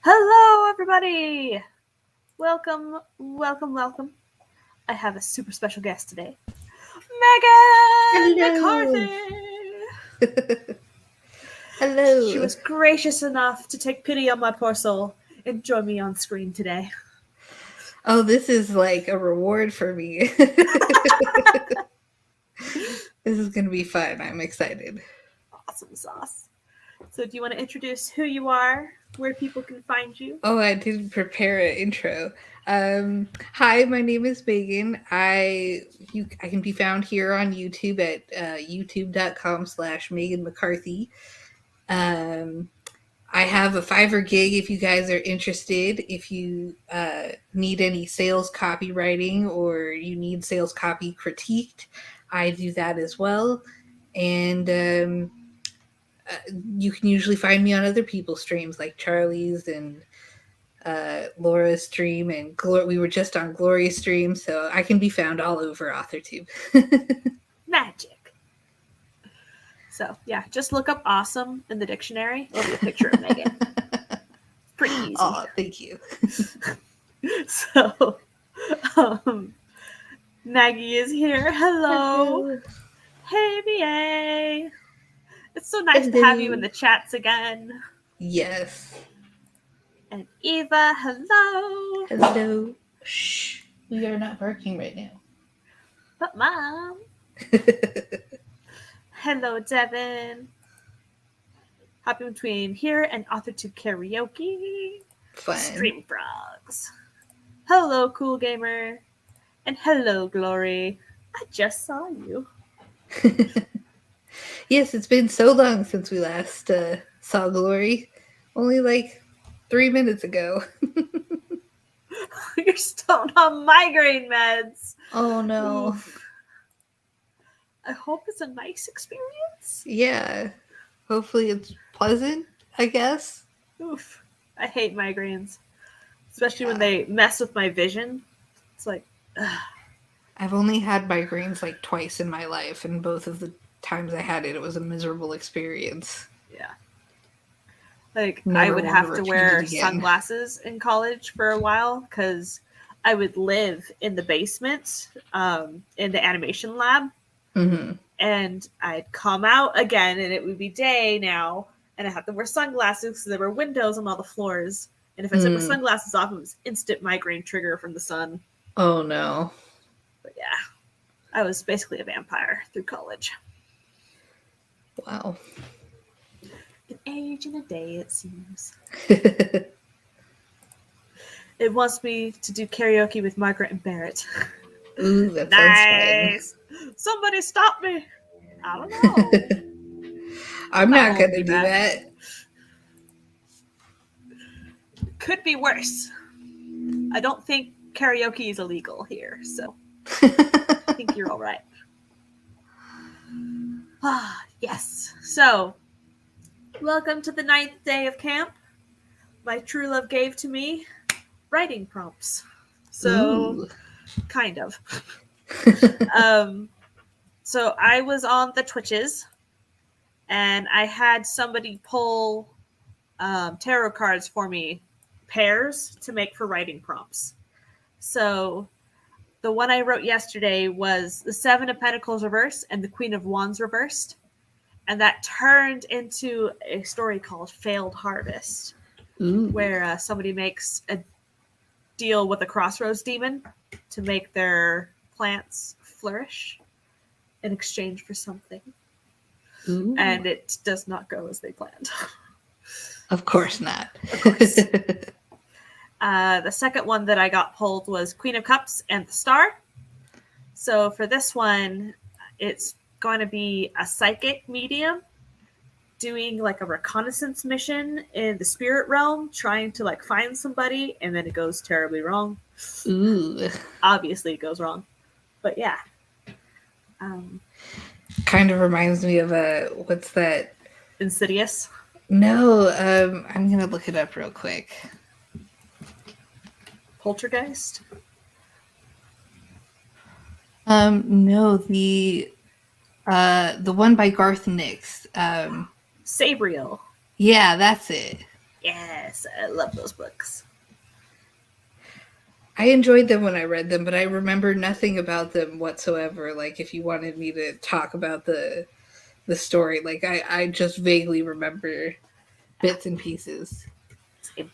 Hello, everybody! Welcome. I have a super special guest today. Megan Hello. McCarthy! Hello. She was gracious enough to take pity on my poor soul and join me on screen today. Oh, this is like a reward for me. This is going to be fun. I'm excited. Awesome sauce. So, do you want to introduce who you are, where people can find you? Oh, I didn't prepare an intro. Hi, my name is Megan. I can be found here on YouTube at youtube.com/Megan McCarthy. I have a Fiverr gig if you guys are interested. If you need any sales copywriting or you need sales copy critiqued, I do that as well. And you can usually find me on other people's streams like Charlie's and Laura's stream. And we were just on Gloria's stream, so I can be found all over AuthorTube. Magic. So, yeah, just look up awesome in the dictionary. It'll be a picture of Megan. Pretty easy. Oh, thank you. So, Maggie is here. Hello. Hey, BA. It's so nice to have you in the chats again. Yes. And Eva, hello. Hello. Shh. We are not barking right now. But Mom. Hello, Devin. Hopping between here and AuthorTube karaoke. Fun. Stream frogs. Hello, Cool Gamer. And hello, Glory. I just saw you. Yes, it's been so long since we last saw Glory. Only like 3 minutes ago. You're stoned on migraine meds. Oh no. Oof. I hope it's a nice experience. Yeah. Hopefully it's pleasant, I guess. Oof. I hate migraines. Especially when they mess with my vision. It's like, ugh. I've only had migraines like twice in my life, and both of the times I had it, it was a miserable experience. Yeah. Like, Never I would want have to to wear repeat it again. sunglasses in college for a while because I would live in the basement in the animation lab. Mm-hmm. And I'd come out again and it would be day now. And I had to wear sunglasses because there were windows on all the floors. And if I took my sunglasses off, it was instant migraine trigger from the sun. Oh no. But yeah, I was basically a vampire through college. Wow. An age and a day, it seems. It wants me to do karaoke with Margaret and Barrett. Ooh, that nice. sounds fun. Somebody stop me. I don't know. I'm not going to do that. Could be worse. I don't think karaoke is illegal here, so I think you're all right. Ah, yes. So, welcome to the 9th day of camp. My true love gave to me writing prompts. So, kind of. So I was on the Twitches, and I had somebody pull tarot cards for me, pairs, to make for writing prompts. So the one I wrote yesterday was the Seven of Pentacles reversed and the Queen of Wands reversed. And that turned into a story called Failed Harvest, where somebody makes a deal with a crossroads demon to make their plants flourish in exchange for something. Ooh. And it does not go as they planned. Of course not. Of course. The second one that I got pulled was Queen of Cups and the Star. So for this one, it's going to be a psychic medium doing like a reconnaissance mission in the spirit realm, trying to like find somebody, and then it goes terribly wrong. Ooh. Obviously it goes wrong. But yeah. Kind of reminds me of what's that? Insidious? No, I'm going to look it up real quick. Poltergeist? No, the one by Garth Nix. Sabriel. Yeah, that's it. Yes, I love those books. I enjoyed them when I read them, but I remember nothing about them whatsoever. Like, if you wanted me to talk about the story, like I just vaguely remember bits and pieces. Same.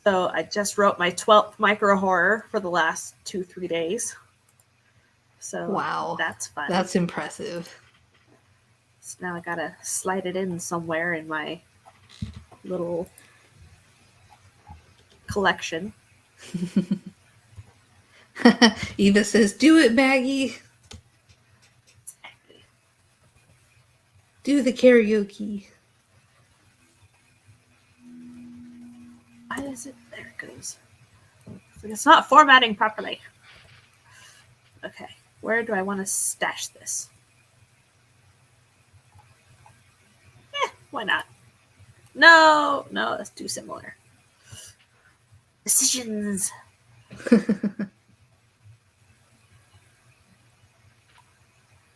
So I just wrote my 12th micro horror for the last 2-3 days. So Wow, that's fun. that's impressive. So now I gotta slide it in somewhere in my little collection. Eva says, "Do it, Maggie. Do the karaoke." Why is it? There it goes. It's not formatting properly. Okay, where do I want to stash this? Why not? No, that's too similar. Decisions.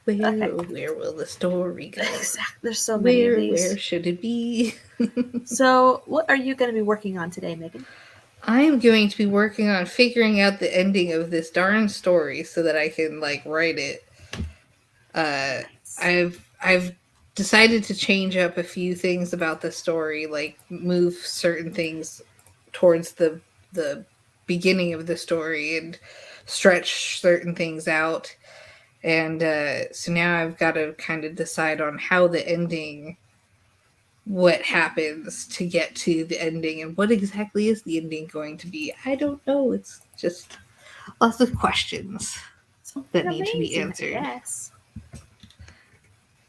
Where will the story go? Exactly. There's so many of these. Where should it be? So, what are you going to be working on today, Megan? I am going to be working on figuring out the ending of this darn story so that I can like write it. Nice. I've decided to change up a few things about the story, like move certain things towards the beginning of the story and stretch certain things out. And so now I've got to kind of decide on how the ending, what happens to get to the ending, and what exactly is the ending going to be. I don't know. It's just lots of questions that need to be answered. Yes.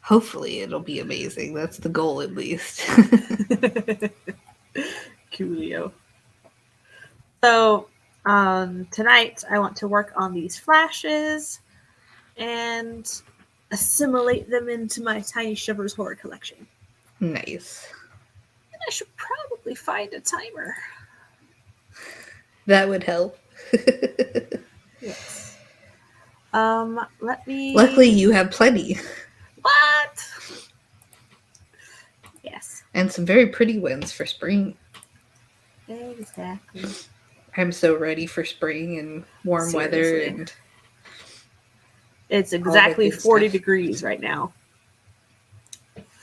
Hopefully, it'll be amazing. That's the goal, at least. Coolio. So, tonight I want to work on these flashes and assimilate them into my Tiny Shivers horror collection. Nice. And I should probably find a timer. That would help. Yes. Let me. Luckily, you have plenty. What? Yes. And some very pretty ones for spring. Exactly. I'm so ready for spring and warm weather, and it's exactly 40 stuff. degrees right now.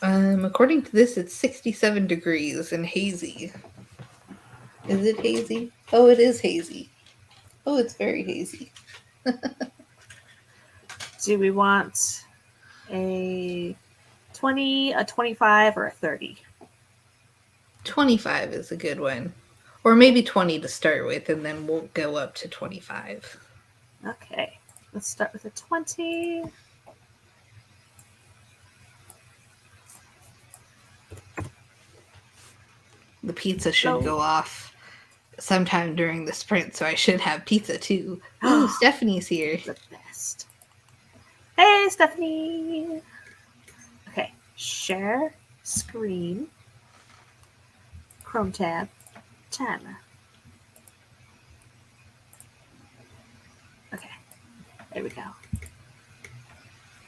According to this, it's 67 degrees and hazy. Is it hazy? Oh, it is hazy. Oh, it's very hazy. Do we want a 20, a 25, or a 30? 25 is a good one. Or maybe 20 to start with, and then we'll go up to 25. Okay. Let's start with a 20. The pizza should go off sometime during the sprint, so I should have pizza too. Ooh, Stephanie's here. The best. Hey, Stephanie. Okay. Share screen. Chrome tab. 10. Okay. There we go.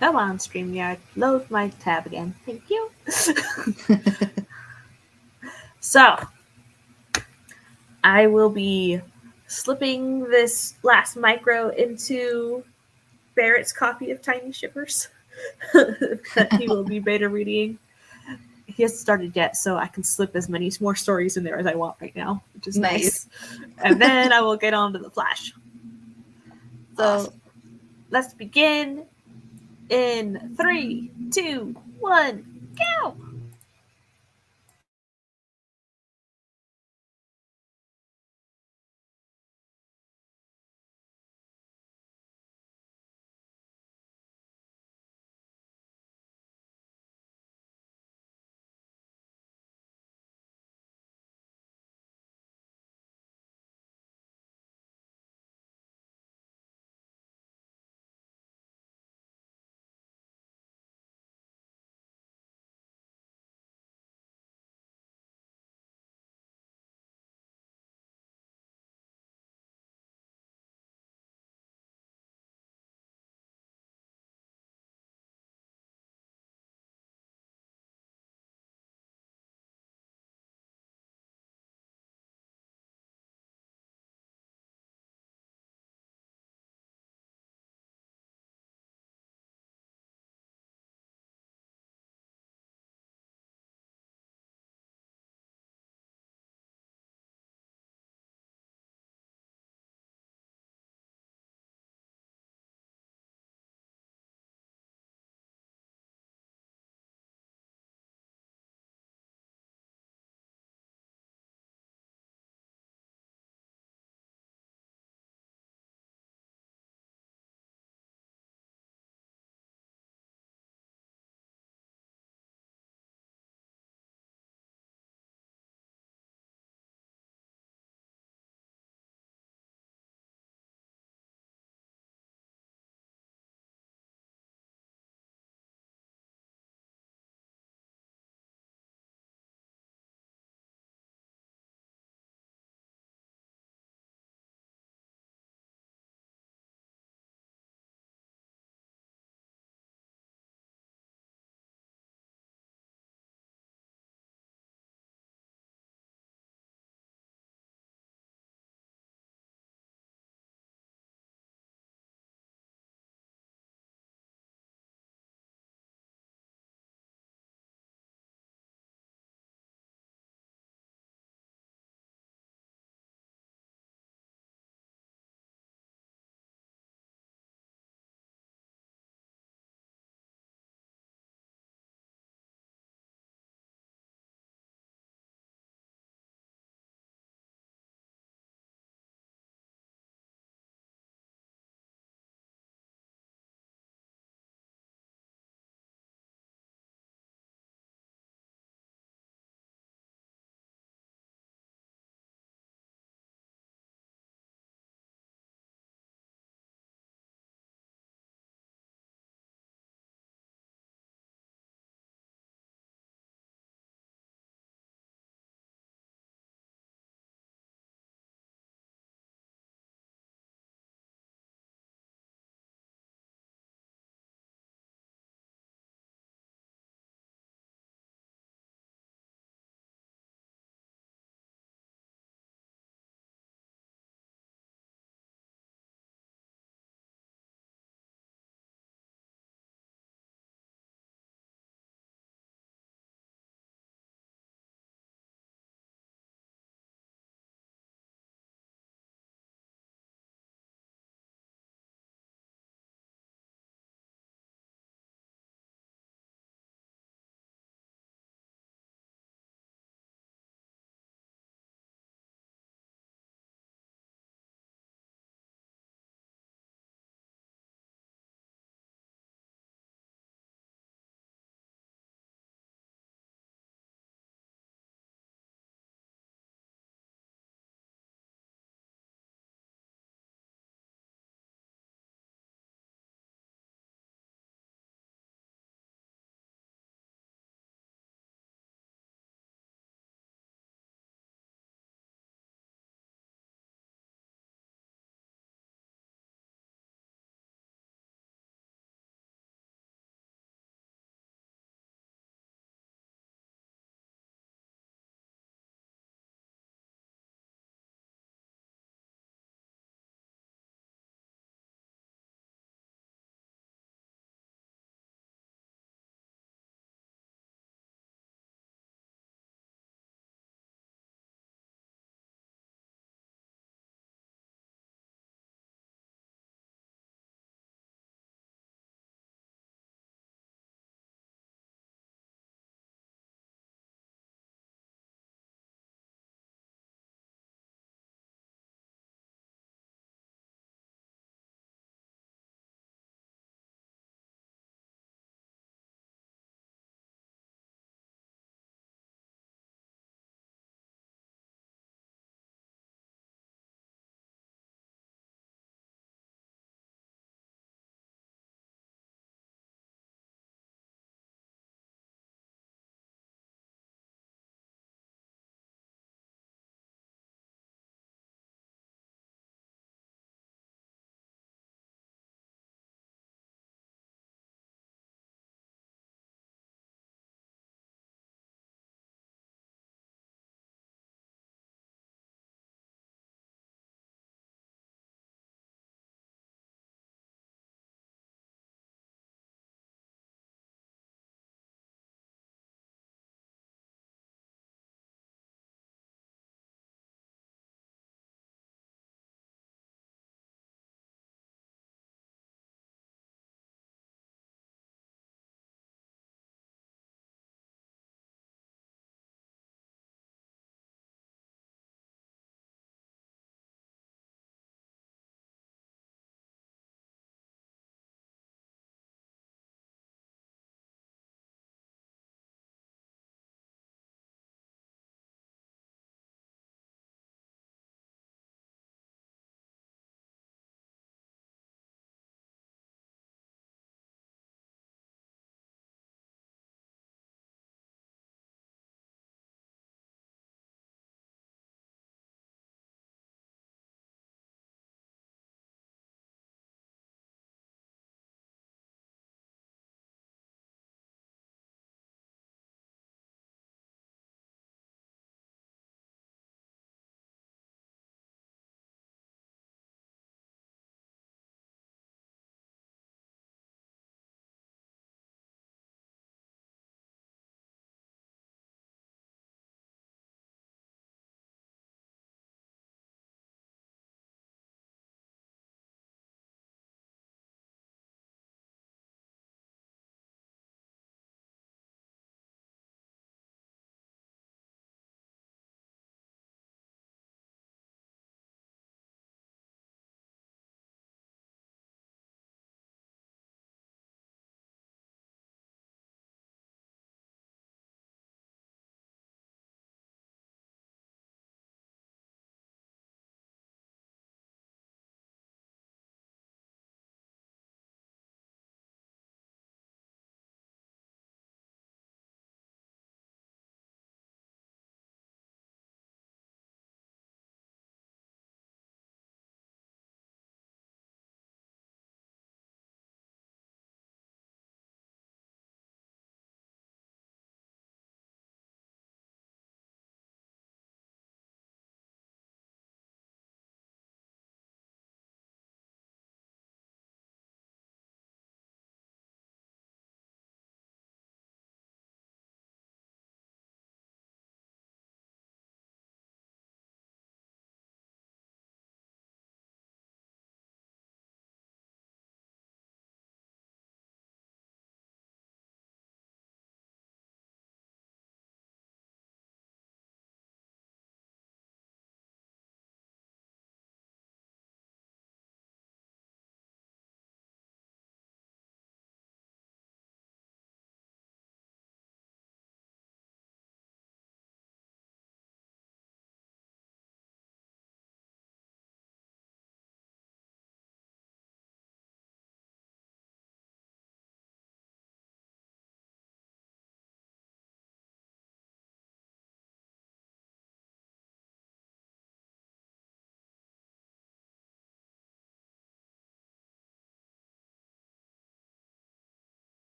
Come on, StreamYard. Load my tab again. Thank you. So, I will be slipping this last micro into Barrett's copy of Tiny Shivers that he will be beta reading. He hasn't started yet, so I can slip as many more stories in there as I want right now, which is nice. And then I will get on to the Flash. So Awesome. Let's begin in 3, 2, 1, go!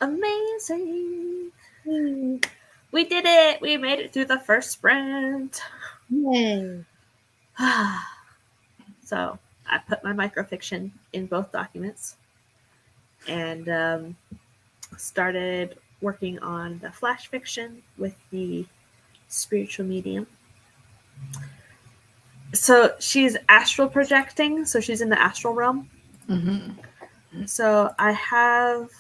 Amazing. Yay. We did it. We made it through the first sprint. So I put my microfiction in both documents and started working on the flash fiction with the spiritual medium. So she's astral projecting, so she's in the astral realm. Mm-hmm. So I have.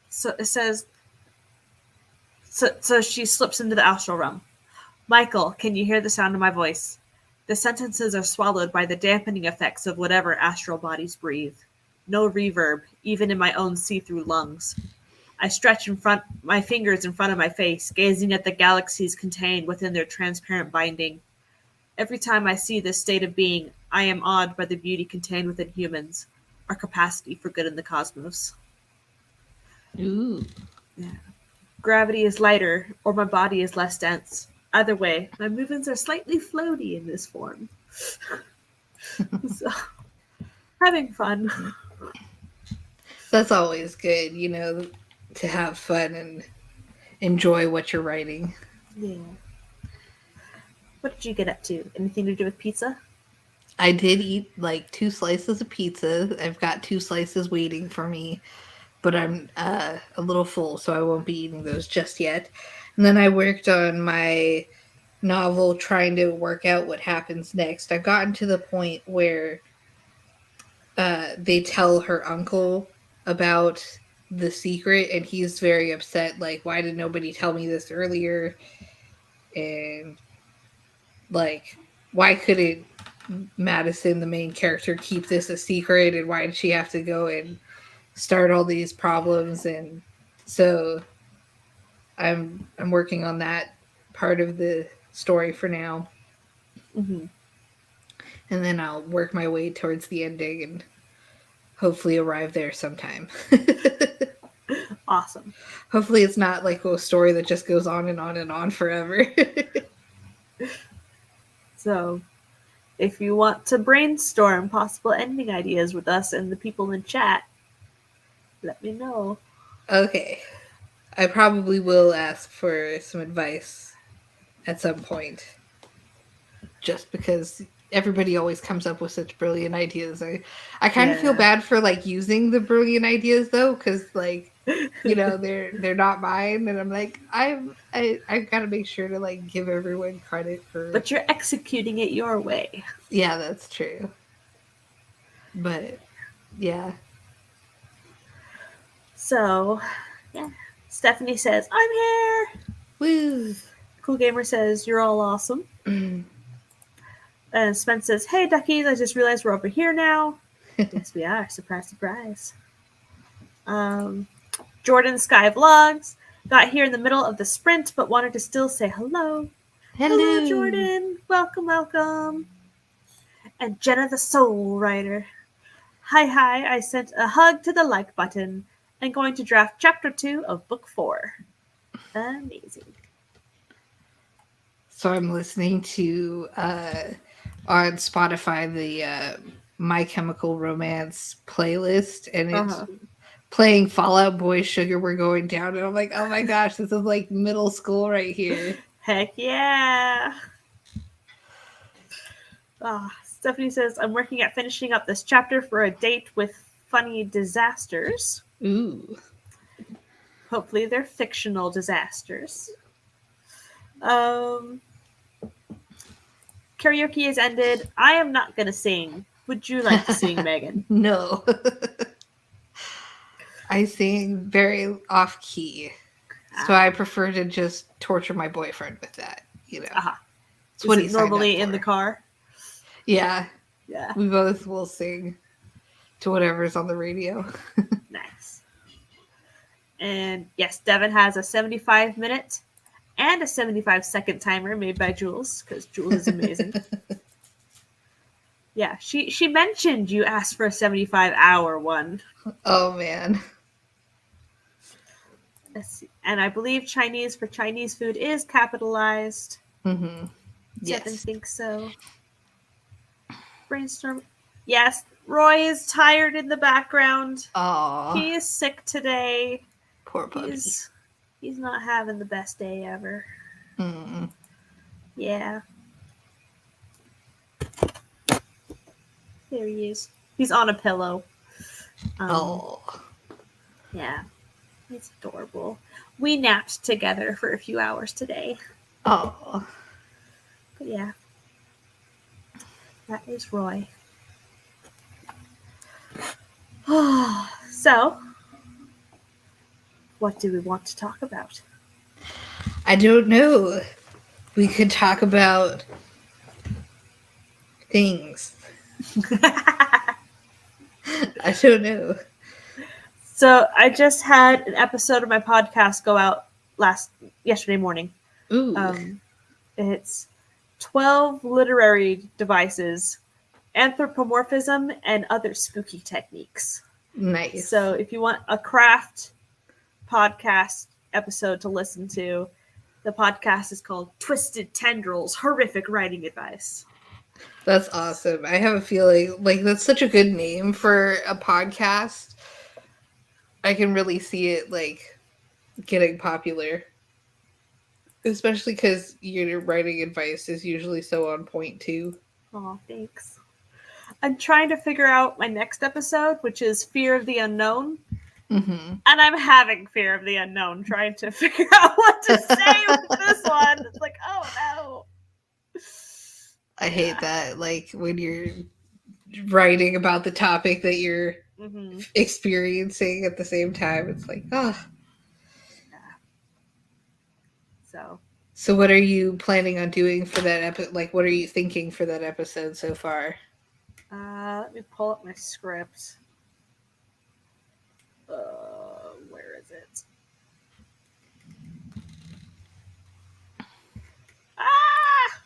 So it says. So she slips into the astral realm. Michael, can you hear the sound of my voice? The sentences are swallowed by the dampening effects of whatever astral bodies breathe. No reverb, even in my own see-through lungs. I stretch my fingers in front of my face, gazing at the galaxies contained within their transparent binding. Every time I see this state of being, I am awed by the beauty contained within humans, our capacity for good in the cosmos. Ooh. Yeah. Gravity is lighter, or my body is less dense. Either way, my movements are slightly floaty in this form. So, having fun. That's always good, to have fun and enjoy what you're writing. Yeah. What did you get up to? Anything to do with pizza? I did eat like 2 slices of pizza. I've got 2 slices waiting for me, but I'm a little full, so I won't be eating those just yet. And then I worked on my novel trying to work out what happens next. I've gotten to the point where they tell her uncle about the secret, and he's very upset. Like, why did nobody tell me this earlier? And like, why couldn't Madison, the main character, keep this a secret? And why did she have to go and start all these problems? And so I'm working on that part of the story for now. Mm-hmm. And then I'll work my way towards the ending and hopefully arrive there sometime. Awesome. Hopefully it's not like a story that just goes on and on and on forever. So, if you want to brainstorm possible ending ideas with us and the people in chat, let me know. Okay. I probably will ask for some advice at some point. Just because everybody always comes up with such brilliant ideas. I kind of feel bad for like using the brilliant ideas though, because like they're not mine, and I'm like I gotta make sure to like give everyone credit for. But you're executing it your way. Yeah, that's true. But yeah. So, yeah. Stephanie says, "I'm here." Woo. Cool Gamer says, "You're all awesome." And Spence says, "Hey, duckies, I just realized we're over here now." Yes, we are. Surprise, surprise. Jordan Sky Vlogs got here in the middle of the sprint, but wanted to still say hello. Hello, Jordan. Welcome, welcome. And Jenna the Soul Writer. Hi, I sent a hug to the like button and going to draft chapter 2 of book 4. Amazing. So I'm listening to on Spotify the My Chemical Romance playlist, and it's playing Fall Out Boy Sugar We're Going Down, and I'm like, oh my gosh, this is like middle school right here. Heck yeah. Stephanie says, I'm working at finishing up this chapter for a date with funny disasters. Ooh. Hopefully they're fictional disasters. Karaoke is ended. I am not going to sing. Would you like to sing, Megan? No. I sing very off key. So I prefer to just torture my boyfriend with that, It's what he's normally in the car. Yeah. Yeah. We both will sing to whatever's on the radio. Nice. And yes, Devin has a 75-minute and a 75-second timer made by Jules, because Jules is amazing. Yeah, she mentioned you asked for a 75-hour one. Oh, man. Let's see. And I believe Chinese for Chinese food is capitalized. Mm-hmm. Yes. I think so. Brainstorm. Yes, Roy is tired in the background. Aw, He is sick today. poor puppy. He's not having the best day ever. Mm. Yeah. There he is. He's on a pillow. Oh. Yeah. He's adorable. We napped together for a few hours today. Oh. But yeah. That is Roy. So, what do we want to talk about? I don't know. We could talk about things. I don't know. So I just had an episode of my podcast go out yesterday morning. Ooh. It's 12 literary devices, anthropomorphism, and other spooky techniques. Nice. So if you want a craft podcast episode to listen to, the podcast is called Twisted Tendrils, Horrific Writing Advice. That's awesome. I have a feeling like that's such a good name for a podcast. I can really see it like getting popular. Especially because your writing advice is usually so on point too. Oh, thanks. I'm trying to figure out my next episode, which is Fear of the Unknown. Mm-hmm. And I'm having fear of the unknown, trying to figure out what to say with this one. It's like, oh no. I hate that. Like when you're writing about the topic that you're experiencing at the same time, it's like, oh. Yeah. So what are you planning on doing for that episode? Like, what are you thinking for that episode so far? Let me pull up my script. Where is it? Ah!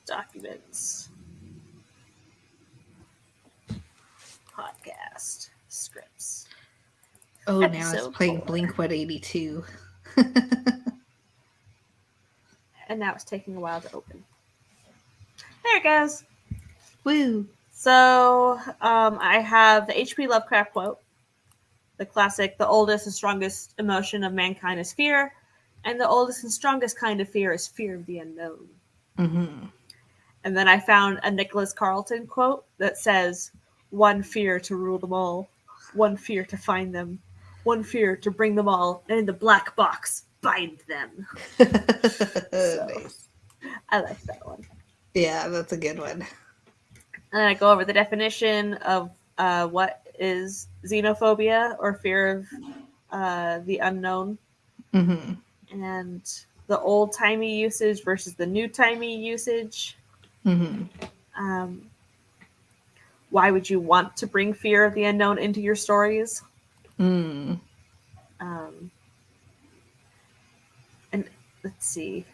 Documents. Podcast. Scripts. Oh, Episode now it's playing 4. Blink-182. And now it's taking a while to open. There it goes. Woo! So, I have the H.P. Lovecraft quote, the classic, the oldest and strongest emotion of mankind is fear, and the oldest and strongest kind of fear is fear of the unknown. Mm-hmm. And then I found a Nicholas Carlton quote that says, one fear to rule them all, one fear to find them, one fear to bring them all, and in the black box, bind them. So, nice. I like that one. Yeah, that's a good one. And then I go over the definition of what is xenophobia or fear of the unknown, and the old-timey usage versus the new-timey usage. Why would you want to bring fear of the unknown into your stories? And let's see.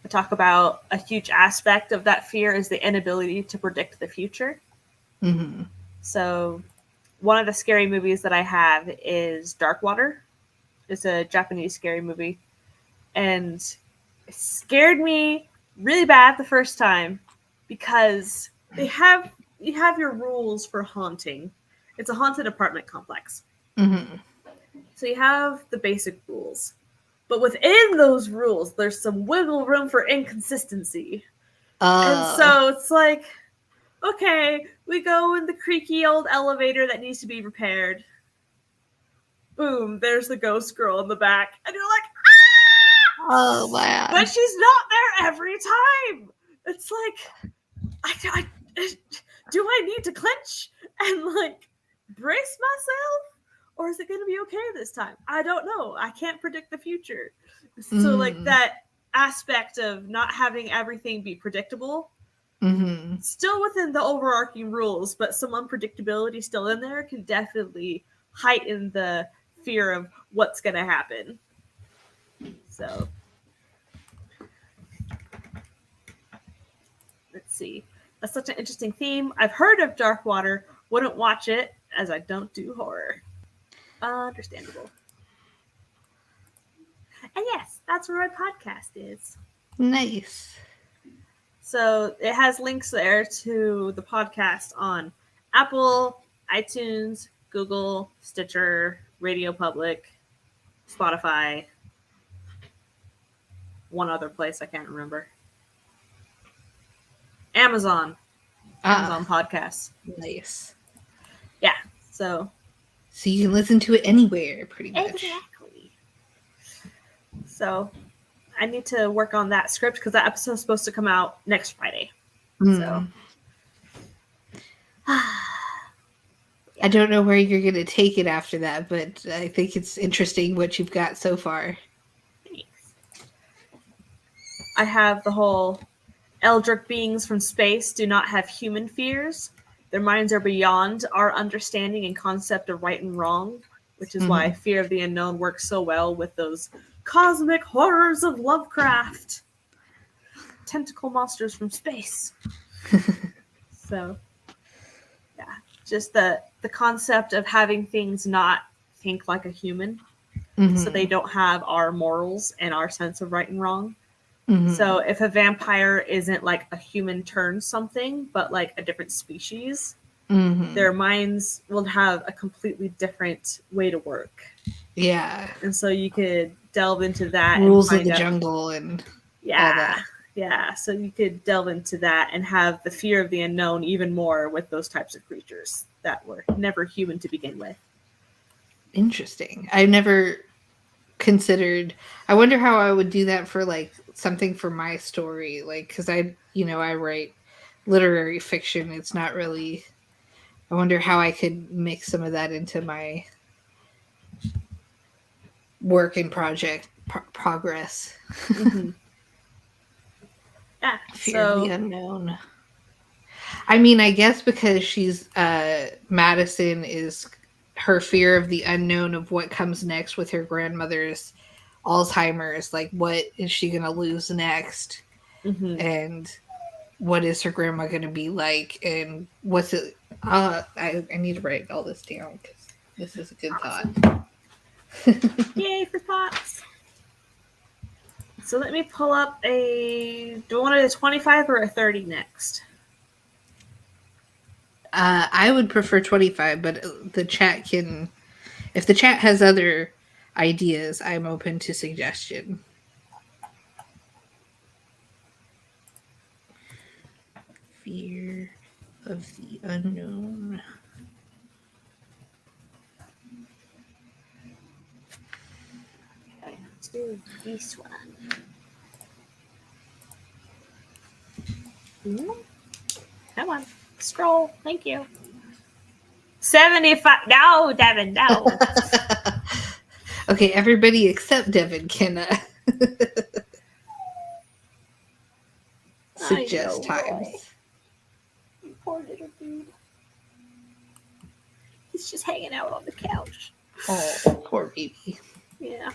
I talk about a huge aspect of that fear is the inability to predict the future. So one of the scary movies that I have is Dark Water. It's a Japanese scary movie. And it scared me really bad the first time because you have your rules for haunting. It's a haunted apartment complex. So you have the basic rules. But within those rules, there's some wiggle room for inconsistency. And so it's like, okay, we go in the creaky old elevator that needs to be repaired. Boom, there's the ghost girl in the back. And you're like, ah! Oh, wow. But she's not there every time. It's like, do I need to clench and like brace myself? Or is it going to be okay this time? I don't know. I can't predict the future. So like that aspect of not having everything be predictable, still within the overarching rules, but some unpredictability still in there can definitely heighten the fear of what's going to happen. So let's see. That's such an interesting theme. I've heard of Dark Water, wouldn't watch it as I don't do horror. Understandable. And yes, that's where my podcast is. Nice. So it has links there to the podcast on Apple, iTunes, Google, Stitcher, Radio Public, Spotify, one other place I can't remember. Amazon Podcasts. Nice. Yeah. So you can listen to it anywhere, pretty much. exactly. So I need to work on that script because that episode is supposed to come out next Friday. So I don't know where you're going to take it after that, but I think it's interesting what you've got so far. thanks. I have the whole Eldritch beings from space do not have human fears. Their minds are beyond our understanding and concept of right and wrong, which is why fear of the unknown works so well with those cosmic horrors of Lovecraft. Tentacle monsters from space. So, yeah, just the concept of having things not think like a human, so they don't have our morals and our sense of right and wrong. So if a vampire isn't like a human turned something, but like a different species, their minds will have a completely different way to work. Yeah. And so you could delve into that. Rules and of the jungle and all that. Yeah. So you could delve into that and have the fear of the unknown even more with those types of creatures that were never human to begin with. Interesting. I've never considered. I wonder how I would do that for like something for my story, like because I write literary fiction. It's not really. I wonder how I could mix some of that into my work in progress. Yeah. Fear of the unknown. I mean, I guess because she's Madison is her fear of the unknown of what comes next with her grandmother's Alzheimer's. Like, what is she going to lose next? And what is her grandma going to be like? And what's it? I need to write all this down because this is a good thought. Yay for thoughts. So let me pull up do I want a 25 or a 30 next? I would prefer 25, but the chat can, if the chat has other ideas, I'm open to suggestion. Fear of the unknown. Okay, let's do this one. Come on, scroll. Thank you. 75. No, Devin, no. Okay, everybody except Devin can suggest times. You poor little dude. He's just hanging out on the couch. Oh, poor baby. Yeah.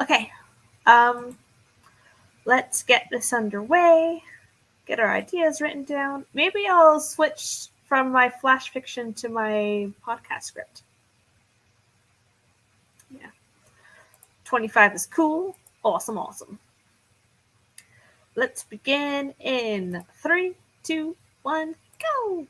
Okay. Let's get this underway. Get our ideas written down. Maybe I'll switch from my flash fiction to my podcast script. Yeah. 25 is cool. Awesome. Let's begin in 3, 2, 1, go!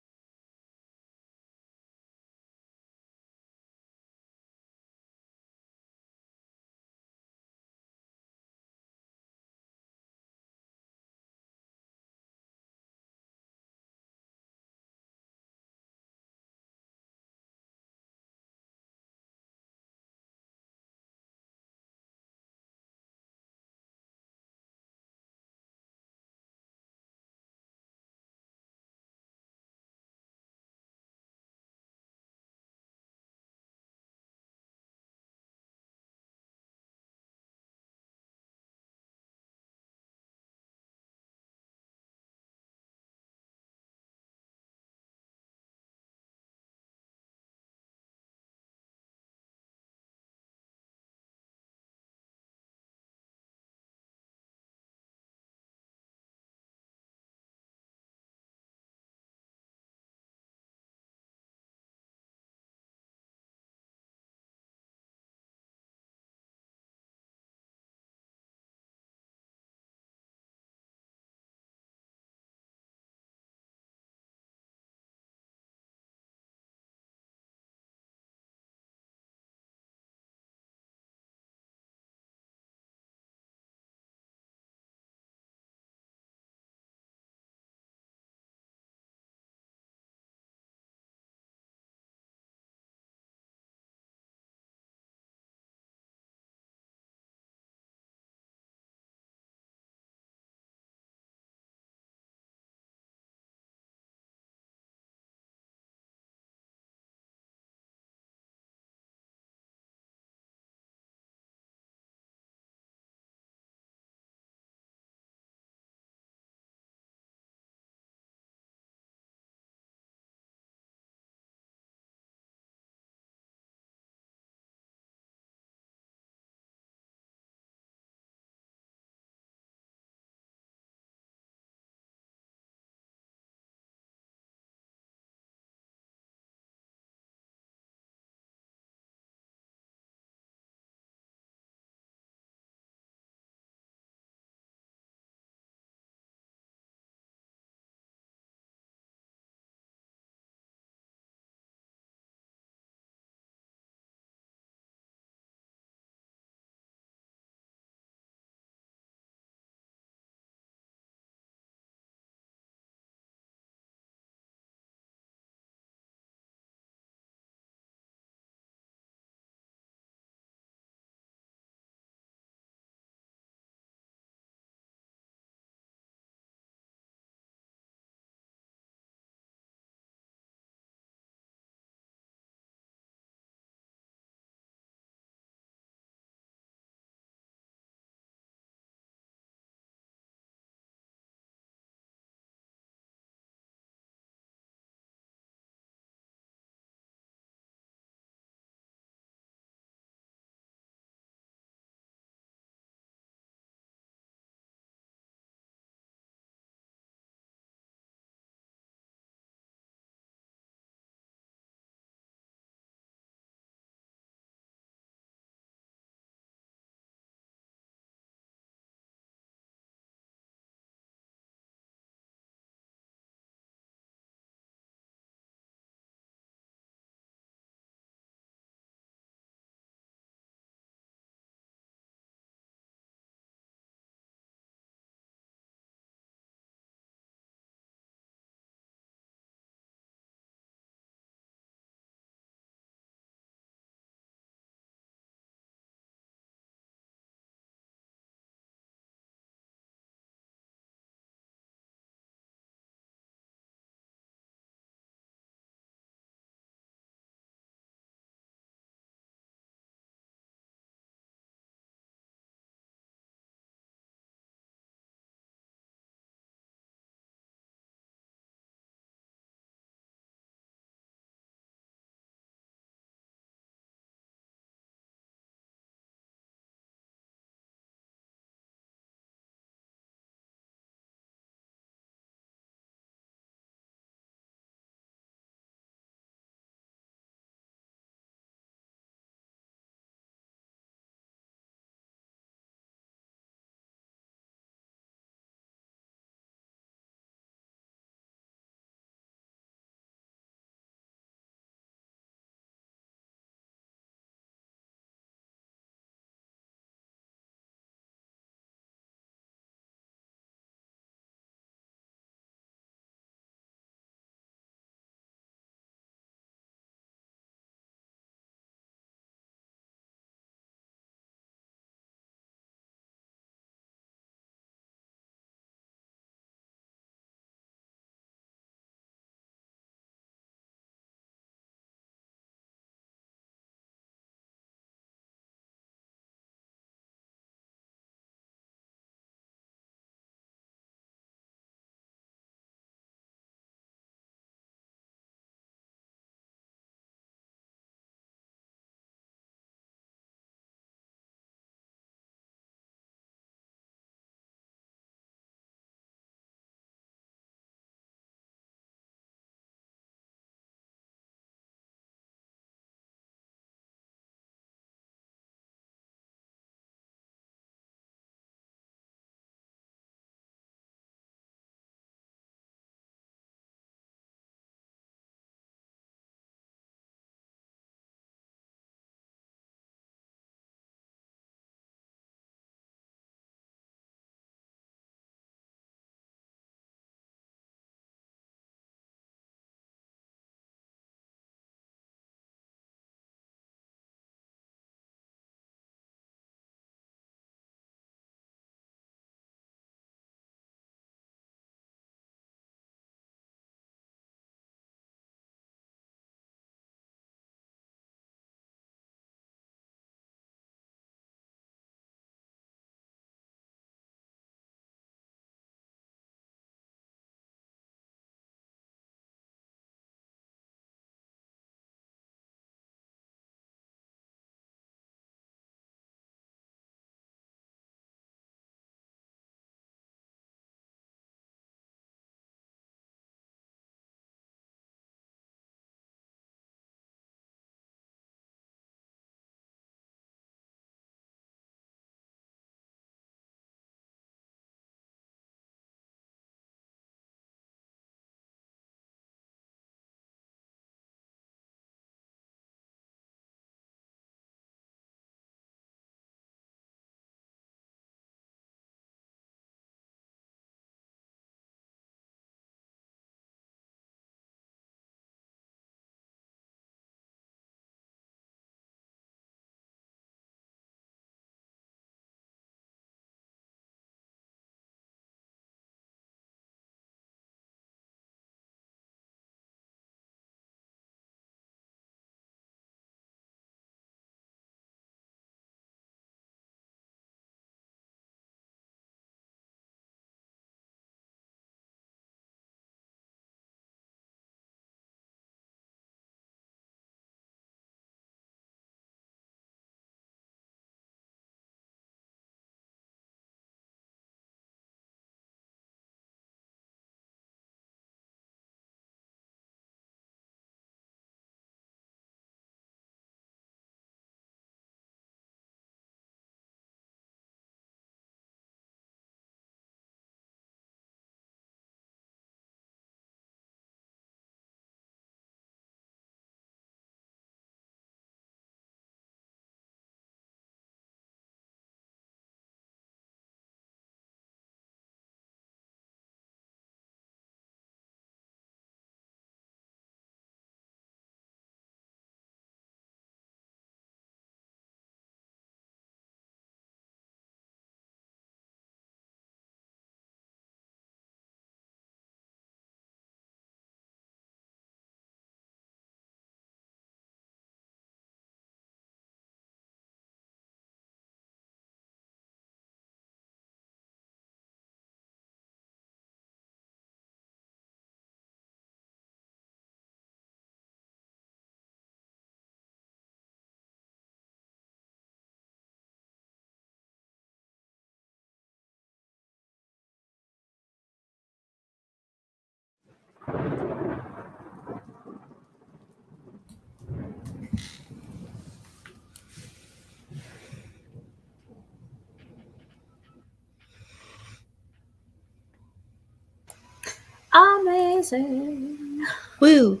Amazing. Woo!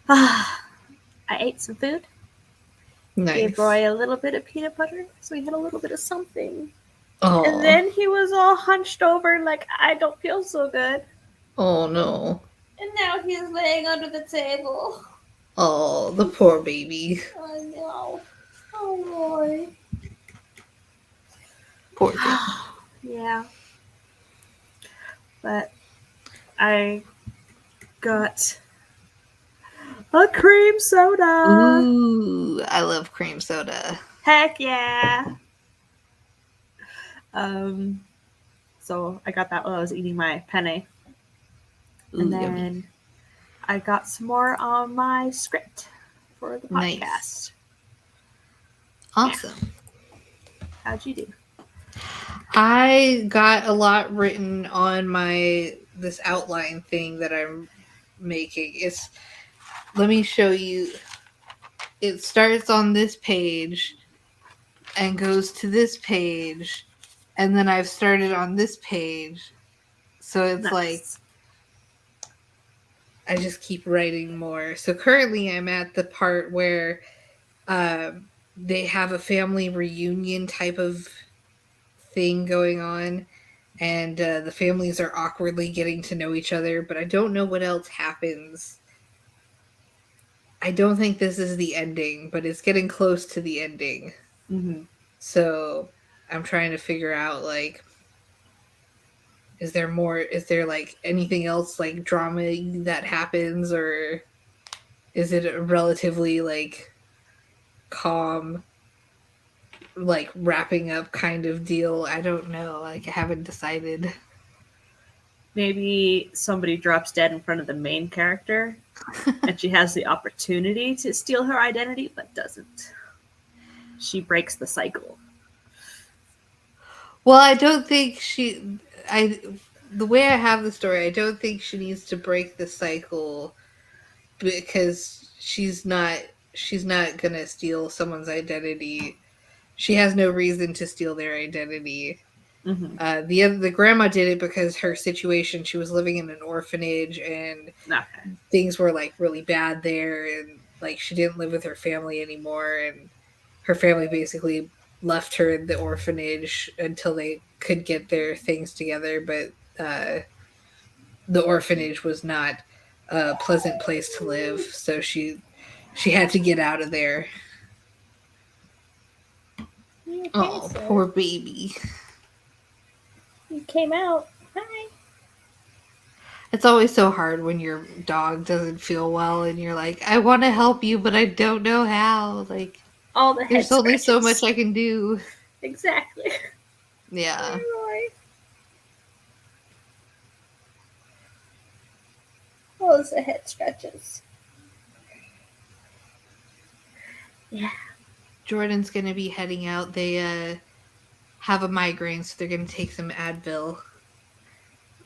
I ate some food. Gave Nice. Roy a little bit of peanut butter, so he had a little bit of something. Oh. And then he was all hunched over like, I don't feel so good. Oh no. And now he's laying under the table. Oh, the poor baby. I know. Oh, Roy. Poor thing. Yeah. But I got a cream soda. Ooh, I love cream soda. Heck yeah. So I got that while I was eating my penne. Ooh, And then yummy. I got some more on my script for the podcast. Nice. Awesome. Yeah. How'd you do? I got a lot written on this outline thing that I'm making. Let me show you. It starts on this page and goes to this page, and then I've started on this page. So it's Nice. like I just keep writing more. So currently I'm at the part where they have a family reunion type of thing going on, and the families are awkwardly getting to know each other, but I don't know what else happens. I don't think this is the ending, but it's getting close to the ending. Mm-hmm. So I'm trying to figure out, like, is there like anything else like drama that happens, or is it a relatively like calm, like wrapping up kind of deal? I don't know. Like, I haven't decided. Maybe somebody drops dead in front of the main character and she has the opportunity to steal her identity but doesn't. She breaks the cycle. Well, I don't think the way I have the story, I don't think she needs to break the cycle, because she's not gonna steal someone's identity. She has no reason to steal their identity. Mm-hmm. The grandma did it because her situation, she was living in an orphanage, and Okay. things were like really bad there, and like she didn't live with her family anymore, and her family basically left her in the orphanage until they could get their things together. But the orphanage was not a pleasant place to live, so she had to get out of there. Okay, Oh, sir. poor baby. You came out. Hi. It's always so hard when your dog doesn't feel well and you're like, I want to help you, but I don't know how. Like, All the head there's only so scratches. much I can do. Exactly. Yeah. Roy. All the head scratches. Yeah. Jordan's going to be heading out. They have a migraine, so they're going to take some Advil.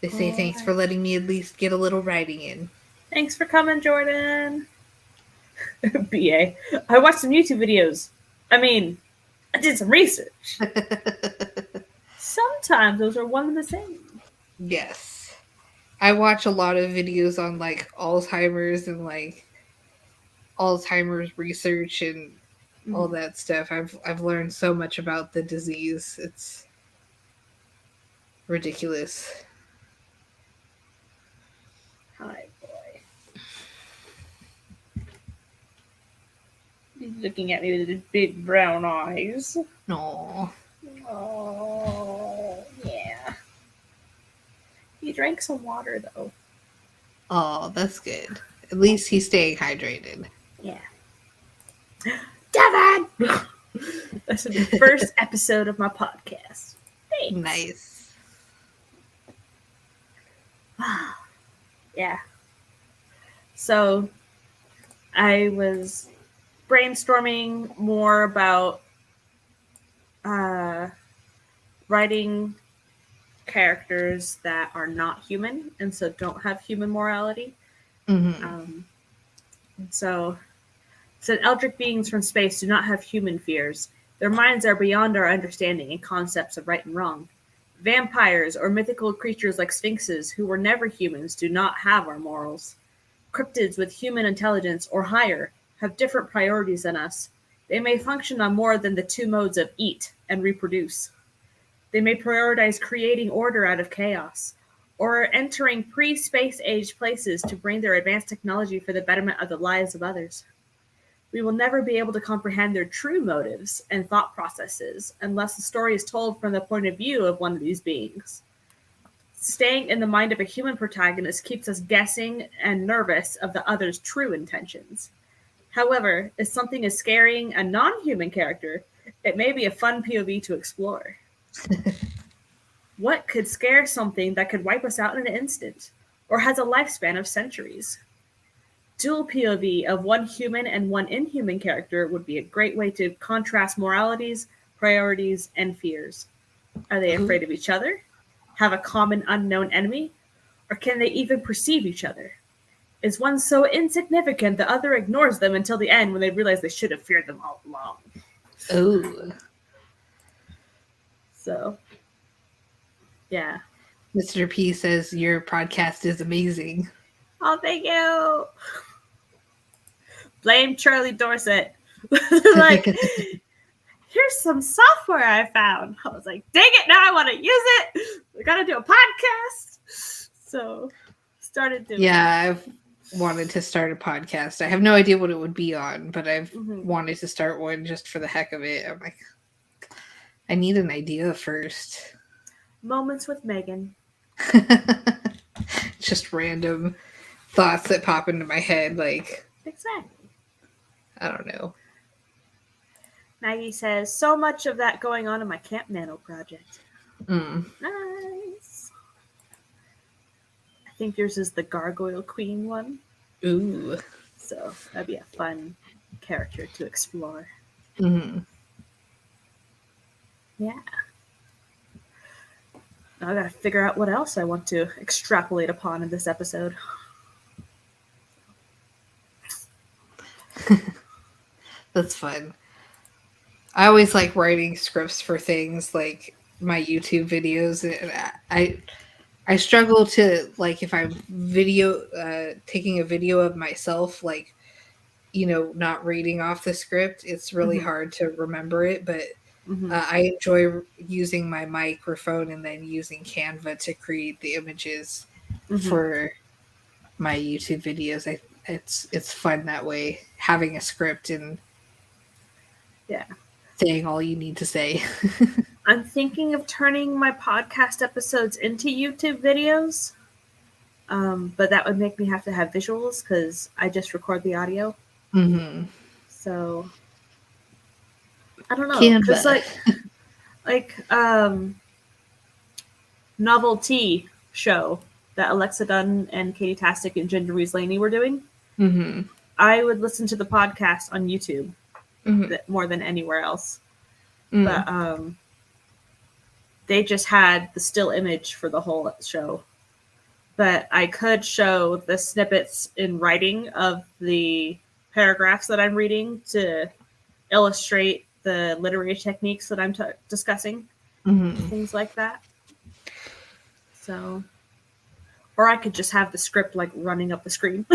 They say thanks for letting me at least get a little writing in. Thanks for coming, Jordan. BA. I watched some YouTube videos. I mean, I did some research. Sometimes those are one and the same. Yes. I watch a lot of videos on like Alzheimer's and like Alzheimer's research and all that stuff. I've learned so much about the disease. It's ridiculous. Hi, boy. He's looking at me with his big brown eyes. No. Oh, yeah. He drank some water, though. Oh, that's good. At least he's staying hydrated. Yeah. Devin! This is the first episode of my podcast. Thanks. Nice. Yeah. So I was brainstorming more about writing characters that are not human and so don't have human morality. Mm-hmm. So eldritch beings from space do not have human fears. Their minds are beyond our understanding and concepts of right and wrong. Vampires or mythical creatures like sphinxes, who were never humans, do not have our morals. Cryptids with human intelligence or higher have different priorities than us. They may function on more than the two modes of eat and reproduce. They may prioritize creating order out of chaos, or entering pre-space age places to bring their advanced technology for the betterment of the lives of others. We will never be able to comprehend their true motives and thought processes unless the story is told from the point of view of one of these beings. Staying in the mind of a human protagonist keeps us guessing and nervous of the other's true intentions. However, if something is scaring a non-human character, it may be a fun POV to explore. What could scare something that could wipe us out in an instant, or has a lifespan of centuries? Dual POV of one human and one inhuman character would be a great way to contrast moralities, priorities, and fears. Are they afraid of each other? Have a common unknown enemy? Or can they even perceive each other? Is one so insignificant the other ignores them until the end when they realize they should have feared them all along? Oh. So, yeah. Mr. P says your podcast is amazing. Oh, thank you. Blame Charlie Dorset. Like, here's some software I found. I was like, dang it, now I want to use it. We got to do a podcast. So, started doing Yeah, I've wanted to start a podcast. I have no idea what it would be on, but I've wanted to start one just for the heck of it. I'm like, I need an idea first. Moments with Megan. Just random thoughts that pop into my head, like, exactly. I don't know. Maggie says, so much of that going on in my Camp Nano project. Nice. I think yours is the Gargoyle Queen one. Ooh. So that'd be a fun character to explore. Mm-hmm. Yeah. Now I gotta figure out what else I want to extrapolate upon in this episode. That's fun. I always like writing scripts for things like my YouTube videos. And I struggle to, like, if I'm taking a video of myself, like, you know, not reading off the script, it's really hard to remember it. But I enjoy using my microphone and then using Canva to create the images for my YouTube videos. It's fun that way, having a script and saying all you need to say. I'm thinking of turning my podcast episodes into YouTube videos, but that would make me have to have visuals because I just record the audio. So I don't know. Because like novelty show that Alexa Dunn and Katie Tastic and Ginger Reese-Laney were doing. I would listen to the podcast on YouTube more than anywhere else. But they just had the still image for the whole show. But I could show the snippets in writing of the paragraphs that I'm reading to illustrate the literary techniques that I'm discussing. Things like that. So, or I could just have the script like running up the screen.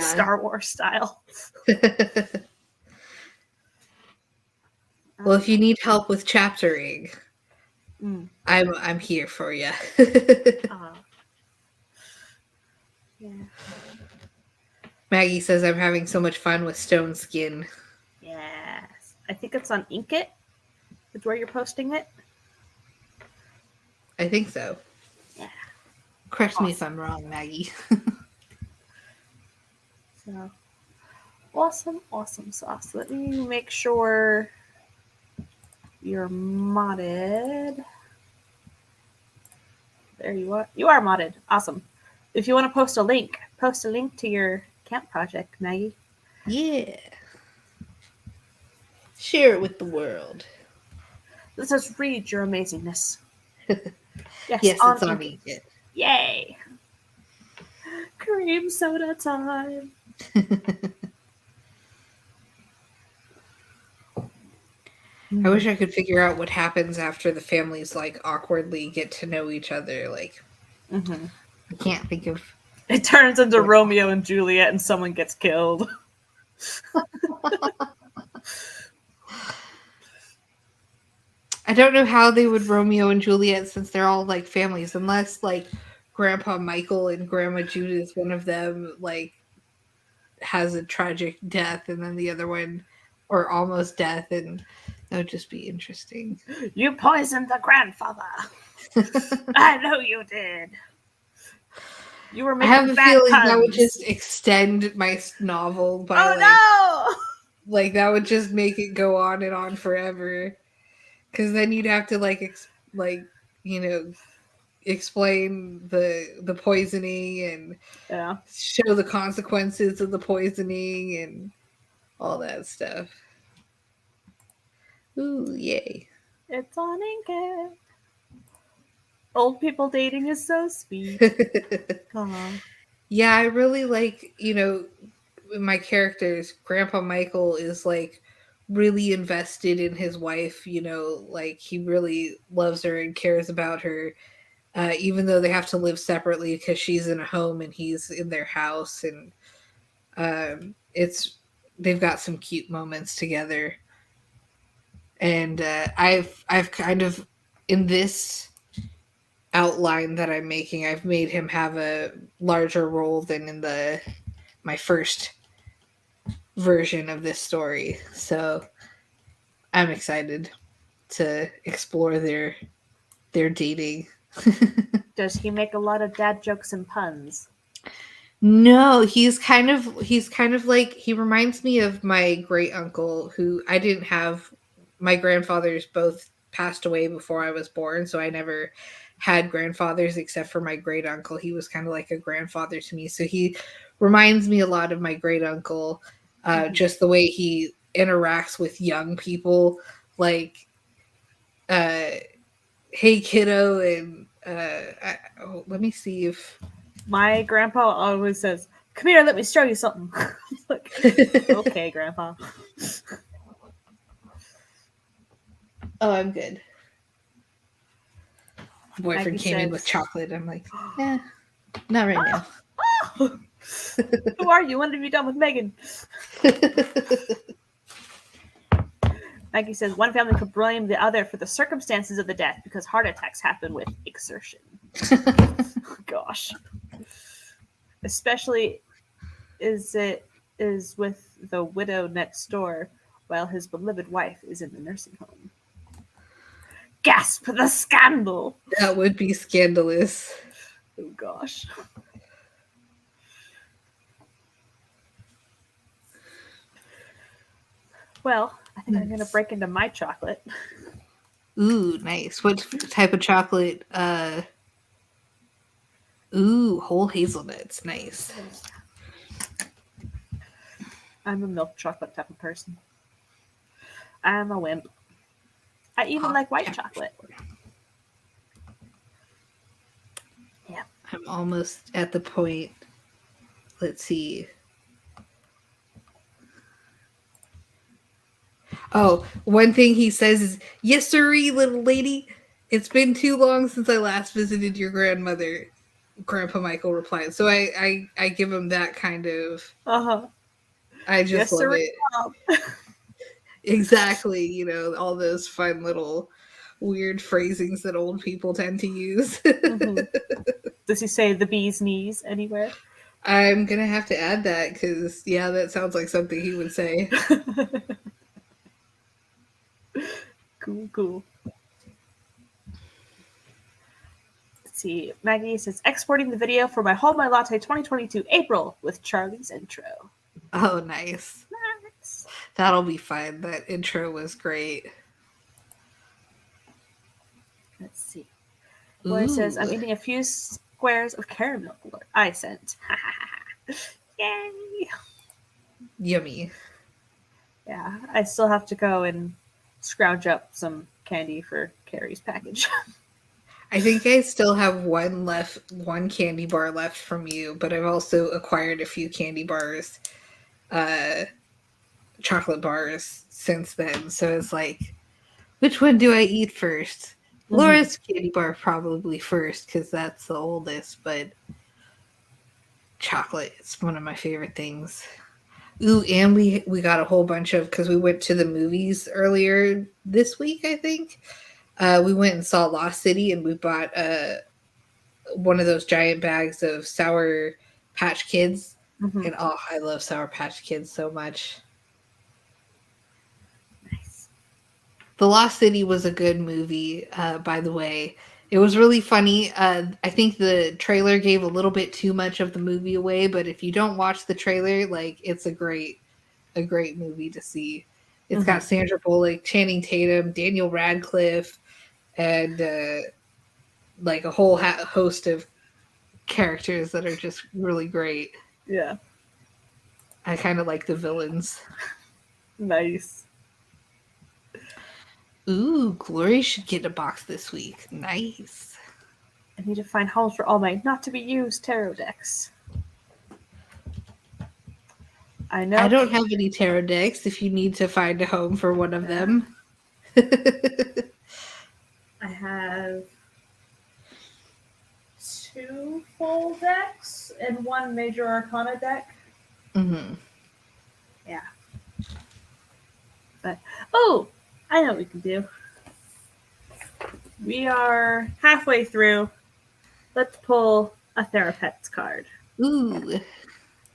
Star Wars style. Well, if you need help with chaptering, I'm here for you. Yeah. Maggie says I'm having so much fun with Stone Skin. Yes. I think it's on Inkit. Is where you're posting it. I think so. Yeah. Correct me if I'm wrong, Maggie. So, awesome sauce. Let me make sure you're modded. There you are. You are modded. Awesome. If you want to post a link to your camp project, Maggie. Yeah. Share it with the world. Let's just read your amazingness. Yes, Yes, on it's on Inky. Inky. Yay! Cream soda time. I wish I could figure out what happens after the families like awkwardly get to know each other. Like, Mm-hmm. I can't think of. It turns into Romeo and Juliet, and someone gets killed. I don't know how they would Romeo and Juliet since they're all like families, unless like Grandpa Michael and Grandma Judith, one of them like has a tragic death, and then the other one, or almost death, and that would just be interesting. You poisoned the grandfather. I know you did. You were I making have a bad feeling puns. that would just extend my novel by Oh like that would just make it go on and on forever. Because then you'd have to you know explain the poisoning and no! Yeah. show the consequences of the poisoning and all that stuff. Ooh, yay. It's on Inky. Old people dating is so sweet. Aww. Yeah, I really like, my characters. Grandpa Michael is like really invested in his wife, like he really loves her and cares about her, even though they have to live separately because she's in a home and he's in their house. And it's they've got some cute moments together. And I've kind of, in this outline that I'm making, I've made him have a larger role than in my first version of this story. So I'm excited to explore their dating. Does he make a lot of dad jokes and puns? No, he's kind of like, he reminds me of my great uncle, who I didn't have. My grandfathers both passed away before I was born, so I never had grandfathers except for my great uncle. He was kind of like a grandfather to me. So he reminds me a lot of my great uncle, just the way he interacts with young people, like, hey kiddo, and let me see if My grandpa always says, "Come here, let me show you something." Like, okay, grandpa. Oh, I'm good. Boyfriend Maggie came in with says, chocolate. I'm like, not right now. "Oh, who are you? When have you done with Megan?" Maggie says one family could blame the other for the circumstances of the death because heart attacks happen with exertion. Gosh. Especially is with the widow next door while his beloved wife is in the nursing home. Gasp, the scandal! That would be scandalous. Oh gosh. Well, I think I'm gonna break into my chocolate. Ooh, nice. What type of chocolate? Ooh, whole hazelnuts. Nice. I'm a milk chocolate type of person. I'm a wimp. I even like white chocolate. Yeah. I'm almost at the point. Let's see. Oh, one thing he says is, "Yes, sirree, little lady. It's been too long since I last visited your grandmother." Grandpa Michael replied. So I give him that kind of. Uh-huh. I just Yes, love sir. it. Exactly. All those fun little weird phrasings that old people tend to use. Mm-hmm. Does he say the bee's knees anywhere? I'm gonna have to add that because, yeah, that sounds like something he would say. Cool. Let's see. Maggie says, exporting the video for my Hold My Latte 2022 April with Charlie's intro. Oh, nice. Nice. That'll be fun. That intro was great. Let's see. Boy says, I'm eating a few squares of caramel I sent. Yay! Yummy. Yeah, I still have to go and scrounge up some candy for Carrie's package. I think I still have one candy bar left from you, but I've also acquired a few candy bars, uh, chocolate bars since then. So it's like, which one do I eat first? Mhm. Laura's candy bar probably first because that's the oldest, but chocolate is one of my favorite things. Ooh, and we got a whole bunch of because we went to the movies earlier this week, I think. We went and saw Lost City, and we bought one of those giant bags of Sour Patch Kids. Mhm. And oh, I love Sour Patch Kids so much. Nice. The Lost City was a good movie, by the way. It was really funny. I think the trailer gave a little bit too much of the movie away, but if you don't watch the trailer, like it's a great movie to see. It's got Mhm. Sandra Bullock, Channing Tatum, Daniel Radcliffe, and like a whole host of characters that are just really great. Yeah. I kind of like the villains. Nice. Ooh, Glory should get a box this week. Nice. I need to find homes for all my not to be used tarot decks. I I know. don't have any tarot decks if you need to find a home for one of Yeah. them. I have 2 full decks and 1 major arcana deck. Hmm. Yeah. But oh, I know what we can do. We are halfway through. Let's pull a Therapets card. Ooh,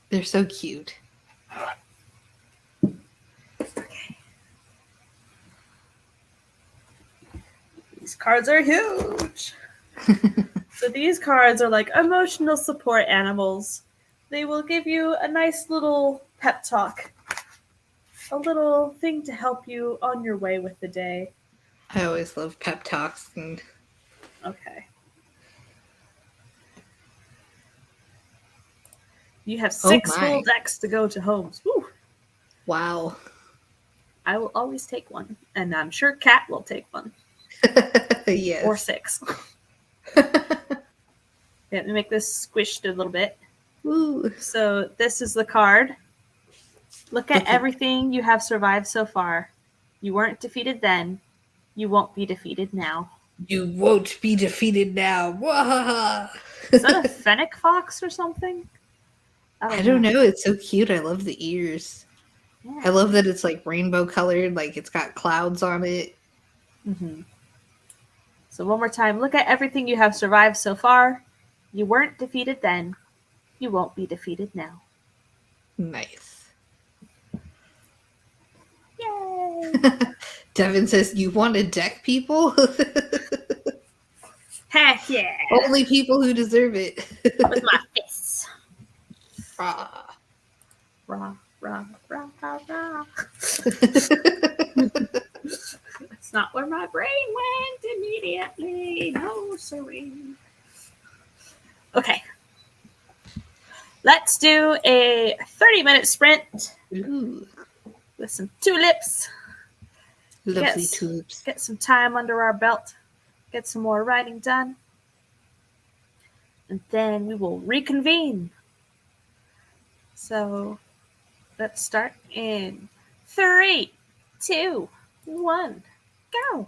they're so cute. These cards are huge. So these cards are like emotional support animals. They will give you a nice little pep talk, a little thing to help you on your way with the day. I always love pep talks. And Okay. You have oh 6 full my. decks to go to homes. Whew. Wow. I will always take one, and I'm sure Kat will take one. Or Yes. 6. Let me make this squished a little bit. Ooh. So this is the card. Look at Look at everything you have survived so far. You weren't defeated then. You won't be defeated now. you won't be defeated now. Wahaha. Is that a fennec fox or something? I I don't don't know. know. It's so cute. I love the ears. I Yeah. love that it's like rainbow colored, like it's got clouds on it. Mm-hmm. So one more time. Look at everything you have survived so far. You weren't defeated then. You won't be defeated now. Nice. Yay! Devin says, "You want to deck people? Heck yeah! Only people who deserve it." With my fists. Ah. Rah, rah, rah, rah, rah. That's not where my brain went immediately. No, sorry. Okay. Let's do a 30-minute sprint Ooh, with some tulips. lovely Get, tulips. get some time under our belt. Get some more writing done. And then we will reconvene. So let's start in 3, 2, 1, go.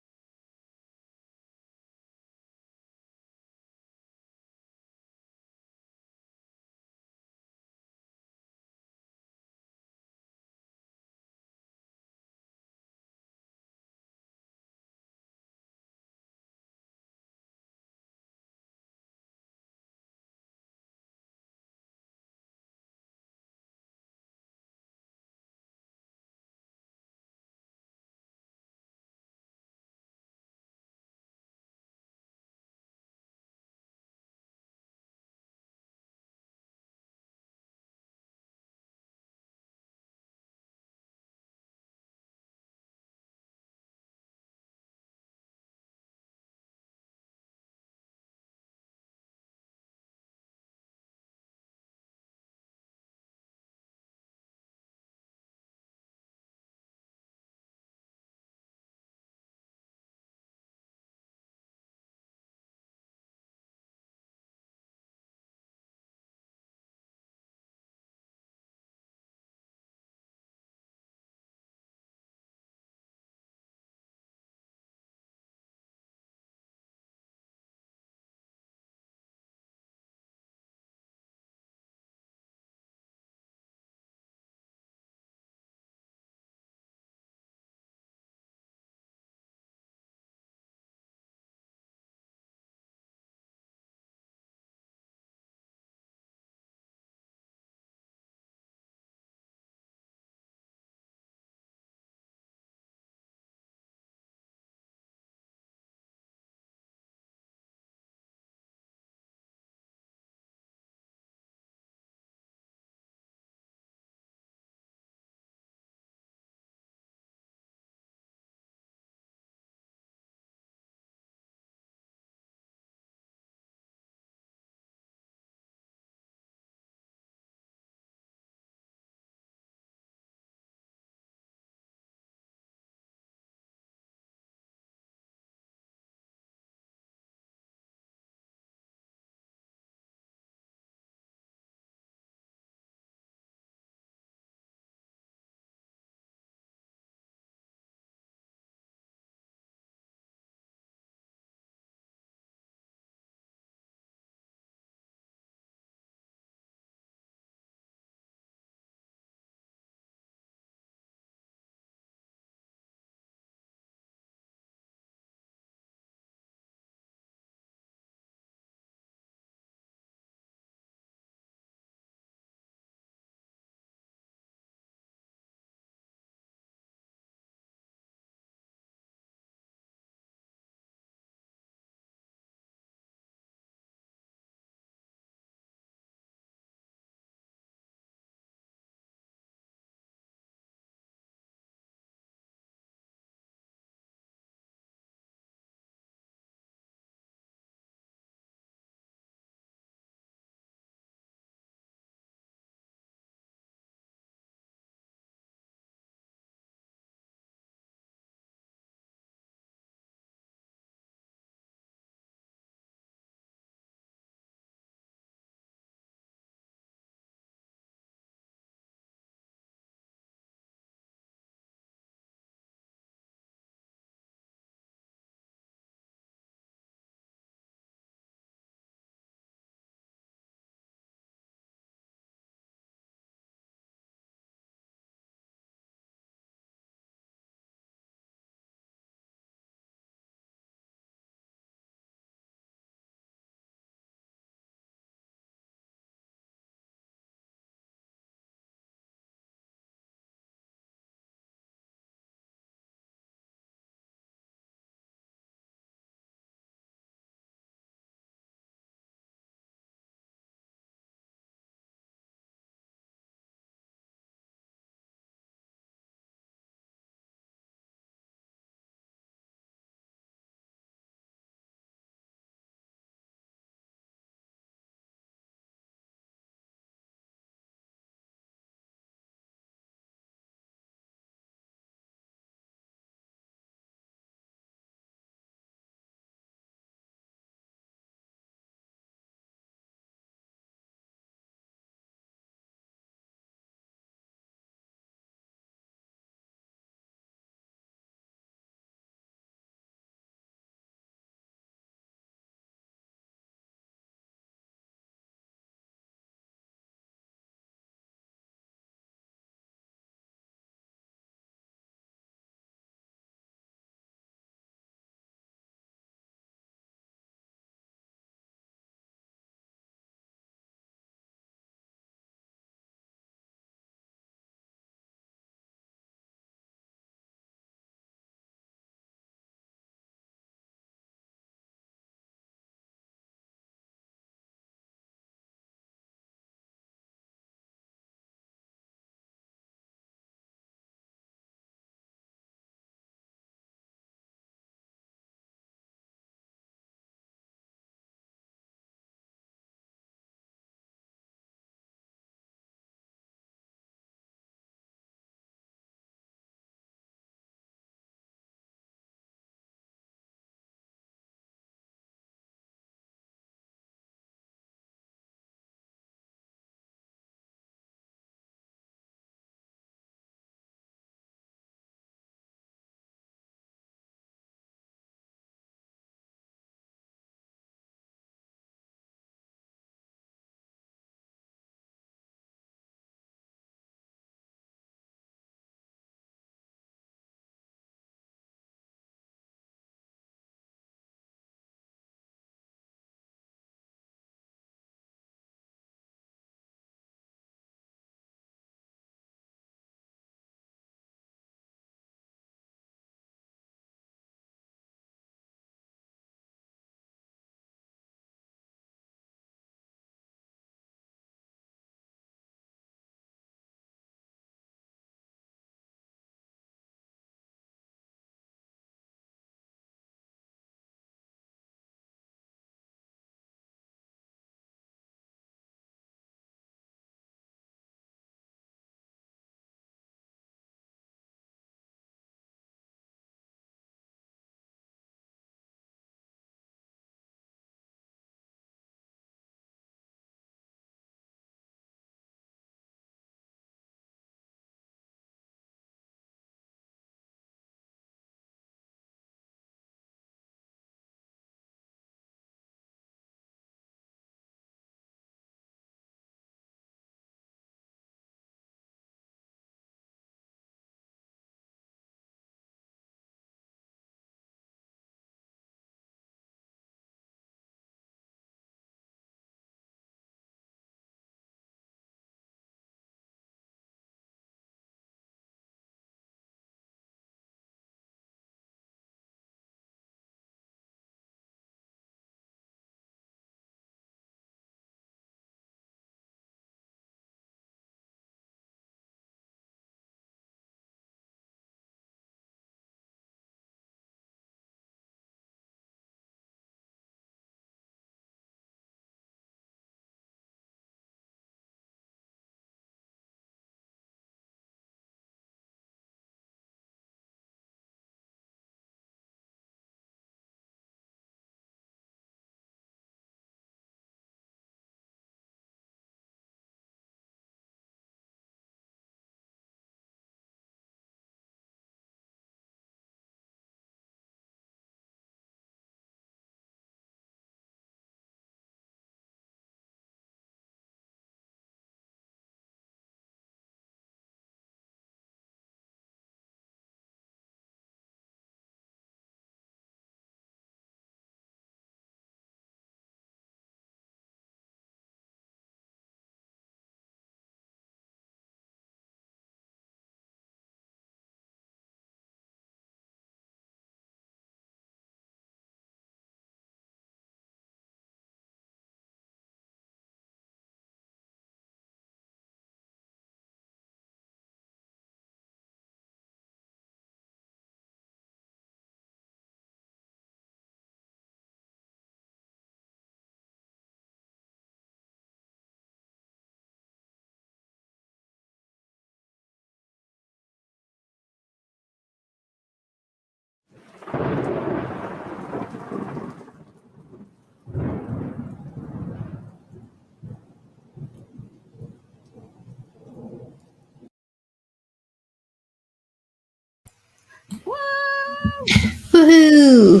Whoa! Woohoo!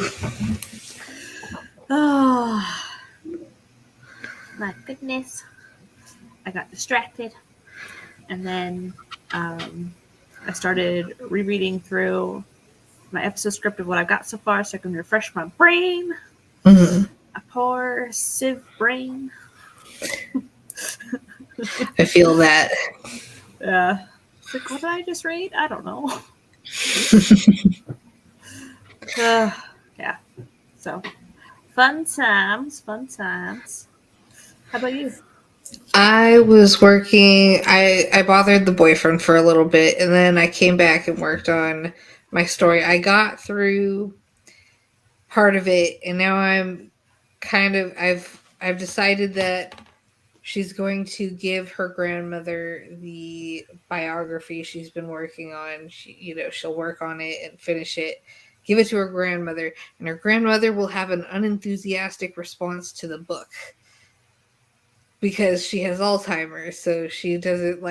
Oh, my goodness. I got distracted. And then I started rereading through my episode script of what I've got so far so I can refresh my brain. Mhm. A poor sieve brain. I feel that. Yeah. It's like, what did I just read? I don't know. Yeah. So, fun times, fun times. How about you? I was working. I bothered the boyfriend for a little bit, and then I came back and worked on my story. I got through part of it, and now I'm kind of. I've decided that she's going to give her grandmother the biography she's been working on. She'll work on it and finish it, give it to her grandmother, and her grandmother will have an unenthusiastic response to the book because she has Alzheimer's, so she doesn't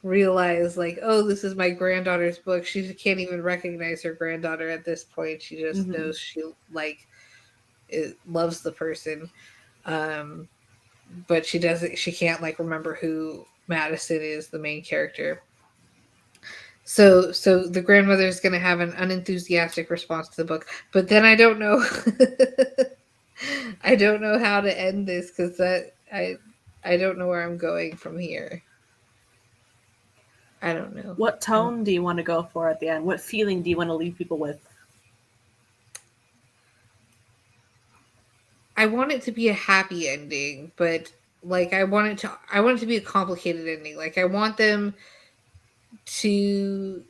realize oh, this is my granddaughter's book. She can't even recognize her granddaughter at this point. She just knows she loves the person. But she can't remember who Madison is, the main character. So the grandmother is going to have an unenthusiastic response to the book, but then I don't know I don't know how to end this because I don't know where I'm going from here. I don't know. What tone do you want to go for at the end? What feeling do you want to leave people with? I want it to be a happy ending, but I want it to be a complicated ending. I want them to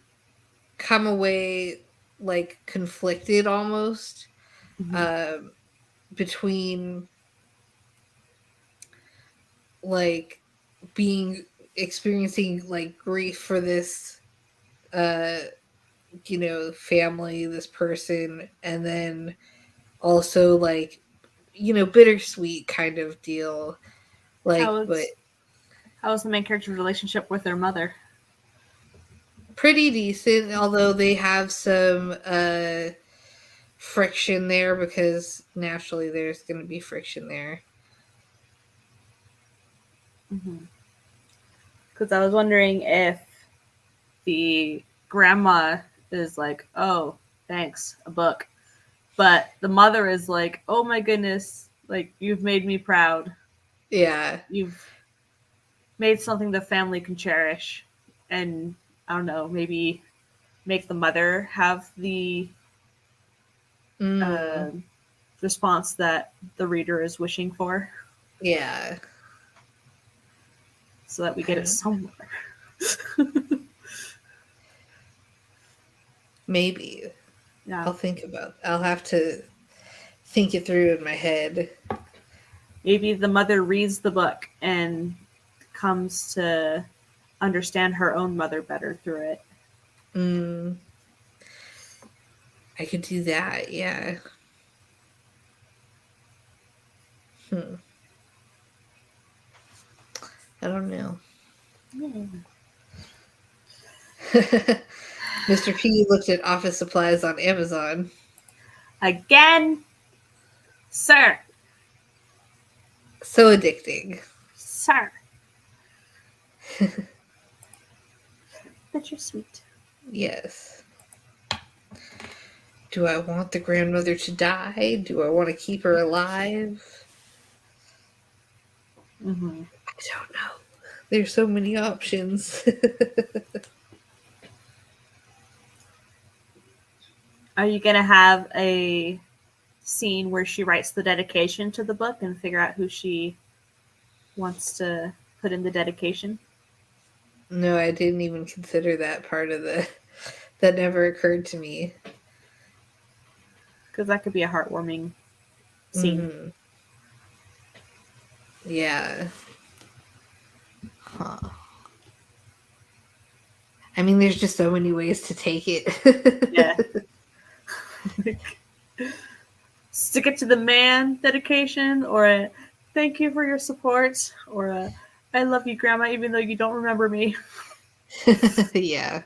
come away conflicted almost, between being experiencing grief for this uh family, this person, and then also bittersweet kind of deal. But How was the main character's relationship with their mother? pretty decent, although they have some friction there because naturally there's going to be friction there. Because I was wondering if the grandma is like, oh, thanks, a book. But the mother is like, oh my goodness, you've made me proud. Yeah. You've made something the family can cherish. And I don't know, maybe make the mother have the response that the reader is wishing for. Yeah. So that we get it somewhere. Maybe. Yeah. I'll have to think it through in my head. Maybe the mother reads the book and comes to understand her own mother better through it. I could do that, yeah. I don't know. Mr. P looked at office supplies on Amazon. Again? Sir. So addicting. Sir. But you're sweet. Yes. Do I want the grandmother to die? Do I want to keep her alive? I don't know. There's so many options. Are you going to have a scene where she writes the dedication to the book and figure out who she wants to put in the dedication? No, I didn't even consider that part of that never occurred to me. Because that could be a heartwarming scene. Mm-hmm. Yeah. Huh. I mean, there's just so many ways to take it. Yeah. Like, stick it to the man dedication, or a thank you for your support, or a I love you, Grandma, even though you don't remember me. Yeah.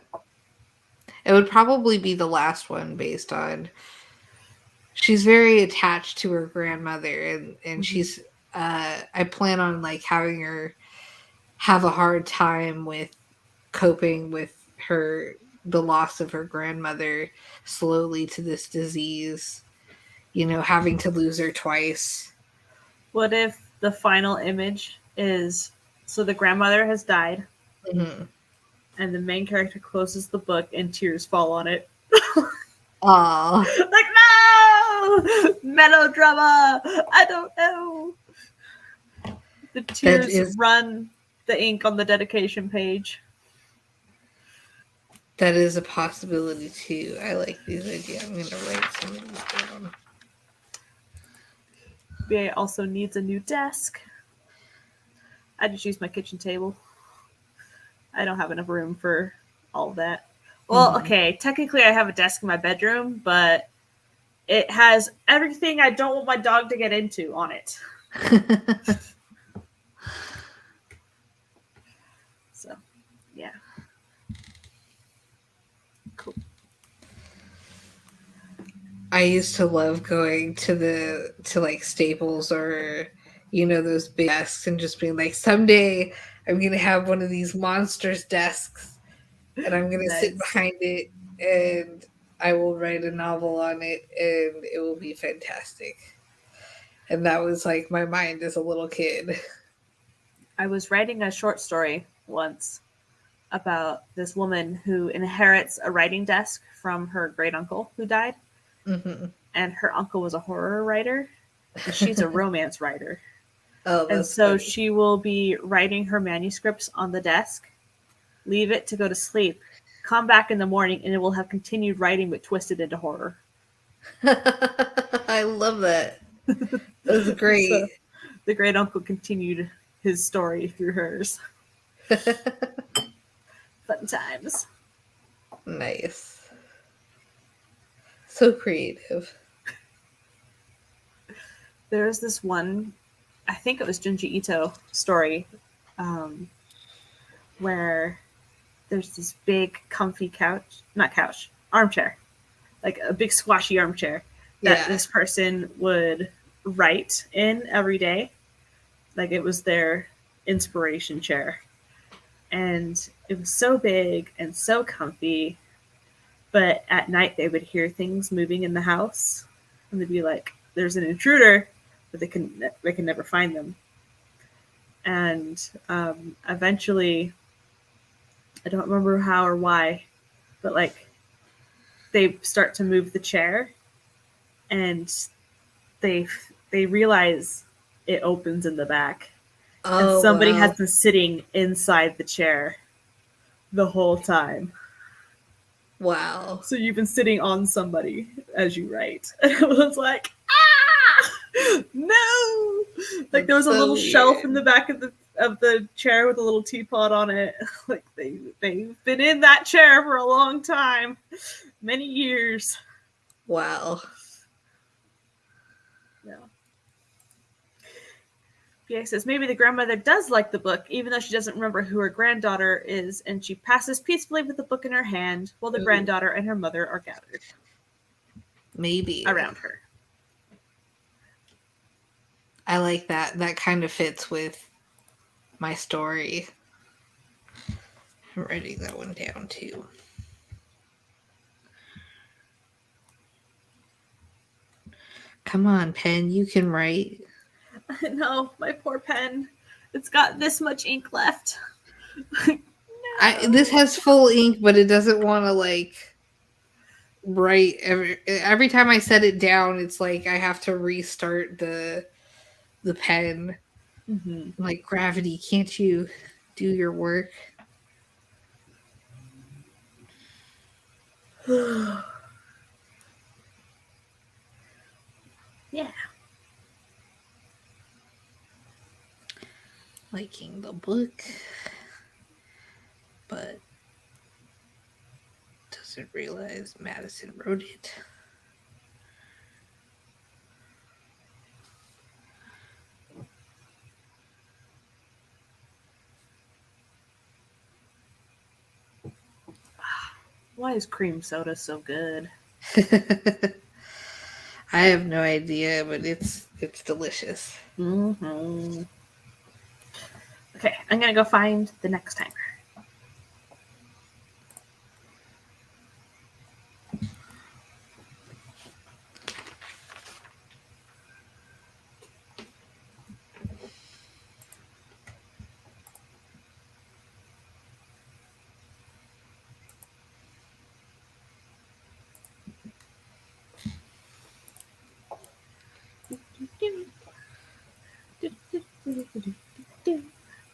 It would probably be the last one based on she's very attached to her grandmother and she's I plan on like having her have a hard time with coping with her the loss of her grandmother slowly to this disease, you know, having to lose her twice. What if the final image is so the grandmother has died, Mm-hmm. and the main character closes the book and tears fall on it? Aw. Like, no! Melodrama! I don't know. The That tears is run the ink on the dedication page. that is a possibility too. I like these ideas. I'm gonna write some of these down. BA also needs a new desk. I just use my kitchen table. I don't have enough room for all of that. Well, okay, technically I have a desk in my bedroom, but it has everything I don't want my dog to get into on it. So, yeah. Cool. I used to love going to like Staples or you know those big desks and just being like, someday I'm gonna have one of these monsters desks and I'm gonna sit Nice. behind it and I will write a novel on it and it will be fantastic. And that was like my mind as a little kid. I was writing a short story once about this woman who inherits a writing desk from her great uncle who died. Mm-hmm. And her uncle was a horror writer, and she's a romance writer. Oh, And that's so funny. she will be writing her manuscripts on the desk, leave it to go to sleep, come back in the morning, and it will have continued writing but twisted into horror. I love that. That's great. So the great uncle continued his story through hers. Fun times. Nice. So creative. There's this one, I think it was Junji Ito story, where there's this big comfy armchair, like a big squashy armchair that Yeah. this person would write in every day. Like it was their inspiration chair. And it was so big and so comfy. But at night they would hear things moving in the house and they'd be like, there's an intruder, but they can never find them. And eventually, I don't remember how or why, but like they start to move the chair and they they realize it opens in the back and Oh, somebody wow. has been sitting inside the chair the whole time. Wow. So you've been sitting on somebody as you write. And it was like, ah, no! Like there was That's a so little shelf in weird. the back of the chair with a little teapot on it. Like they've been in that chair for a long time, many years. Wow. Yeah. PA says maybe the grandmother does like the book, even though she doesn't remember who her granddaughter is, and she passes peacefully with the book in her hand while the Ooh. granddaughter and her mother are gathered Maybe. around her. I like that. That kind of fits with my story. I'm writing that one down too. Come on, pen. You can write. No, my poor pen. It's got this much ink left. This has full ink, but it doesn't want to like write every time I set it down. It's like I have to restart the pen. Mm-hmm. Like gravity, can't you do your work? Yeah. Liking the book, but doesn't realize Madison wrote it. Why is cream soda so good? I have no idea, but it's delicious. Mm-hmm. Okay, I'm gonna go find the next timer.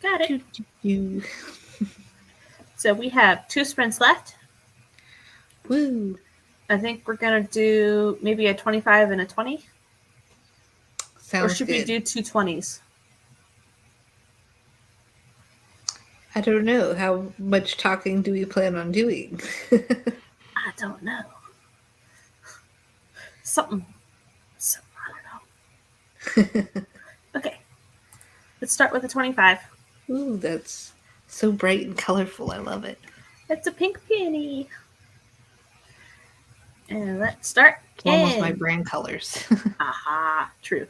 Got it. So we have 2 sprints left. Woo! I think we're gonna do maybe a 25 and a 20. Or Sounds should we good. do 2 20s? I don't know. How much talking do we plan on doing? I don't know. Something. I don't know. Okay. Let's start with a 25. Ooh, that's so bright and colorful. I love it. It's a pink peony. And let's start It's almost my in. brand colors. Aha, true.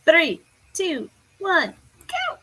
3, 2, 1, go!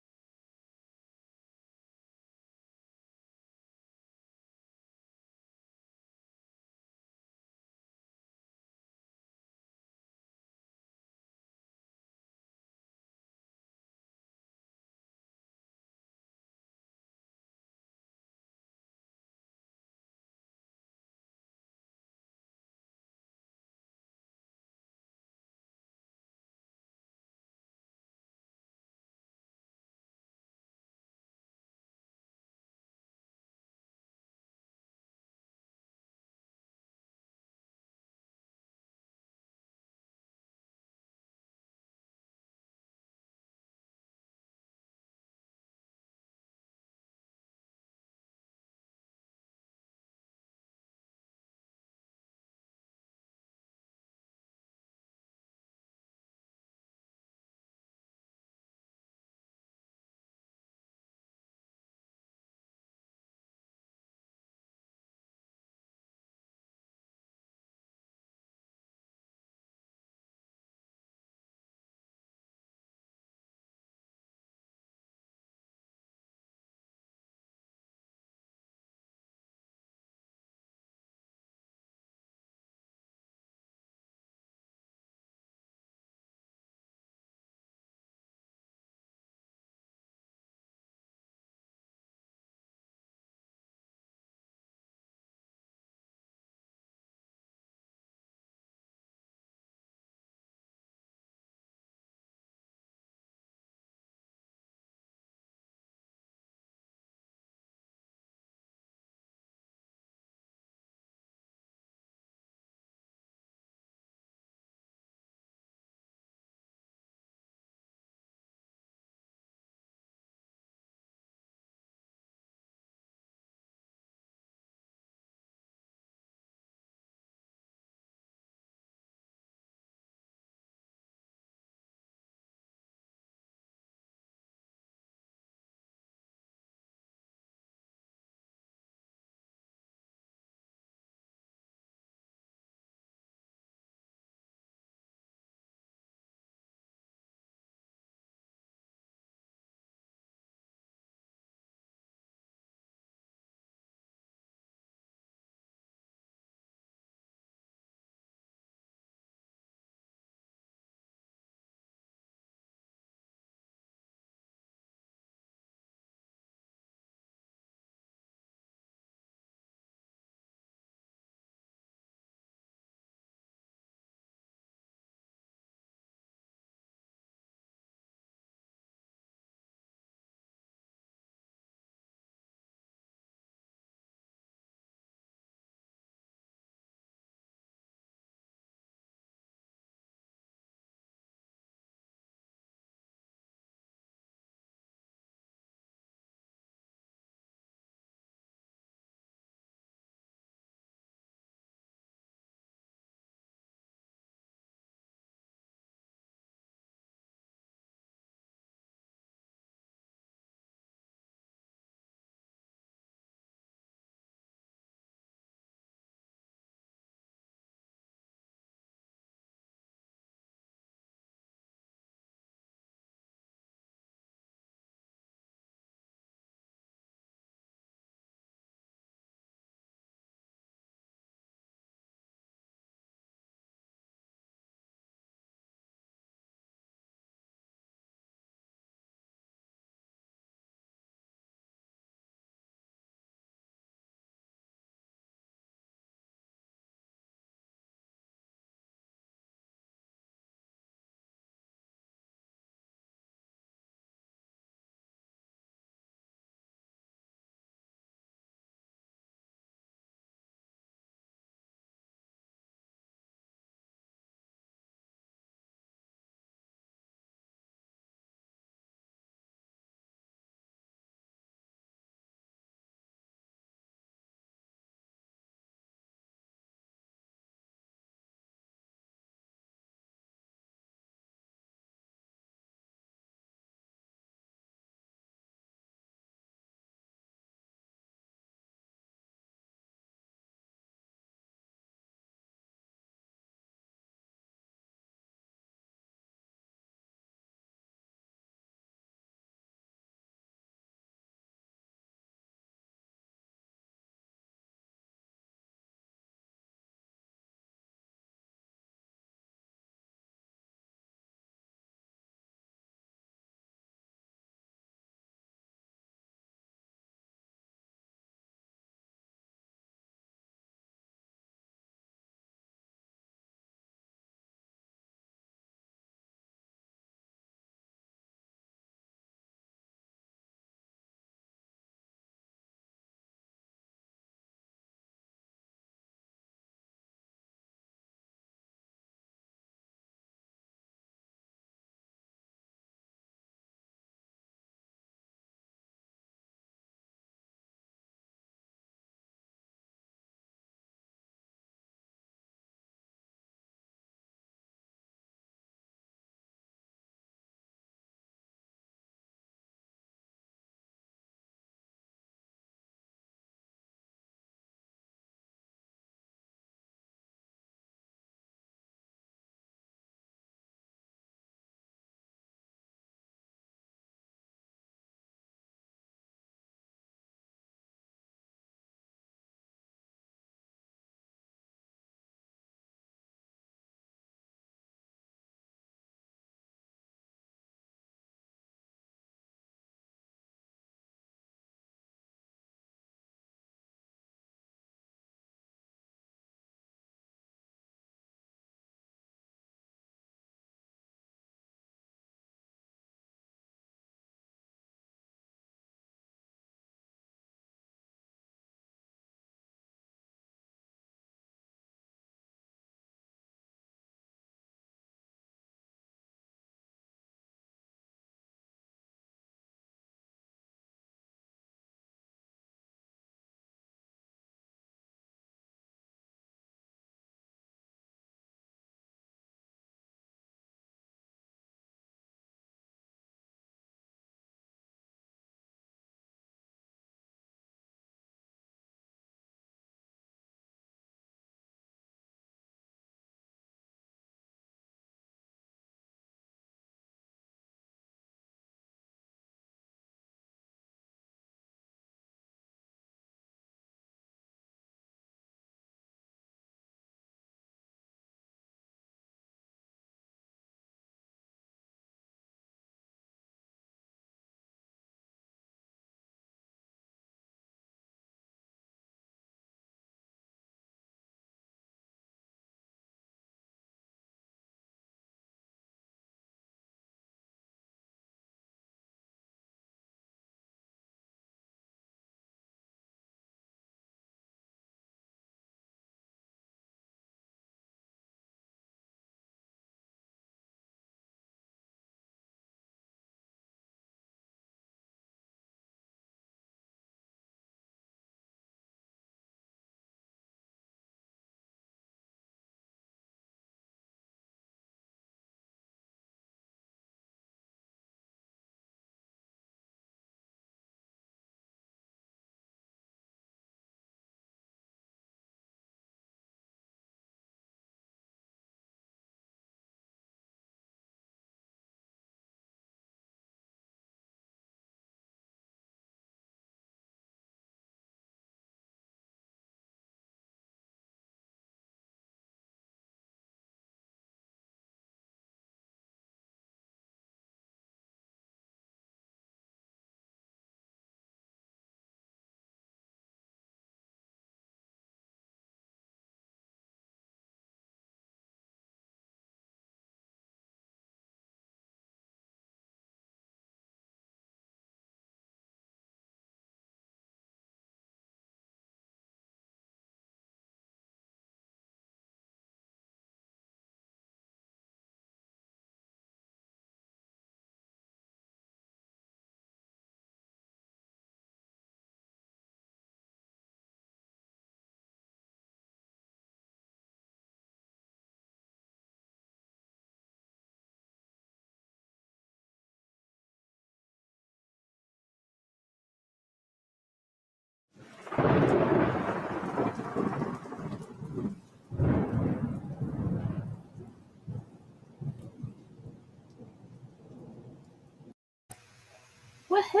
Woohoo!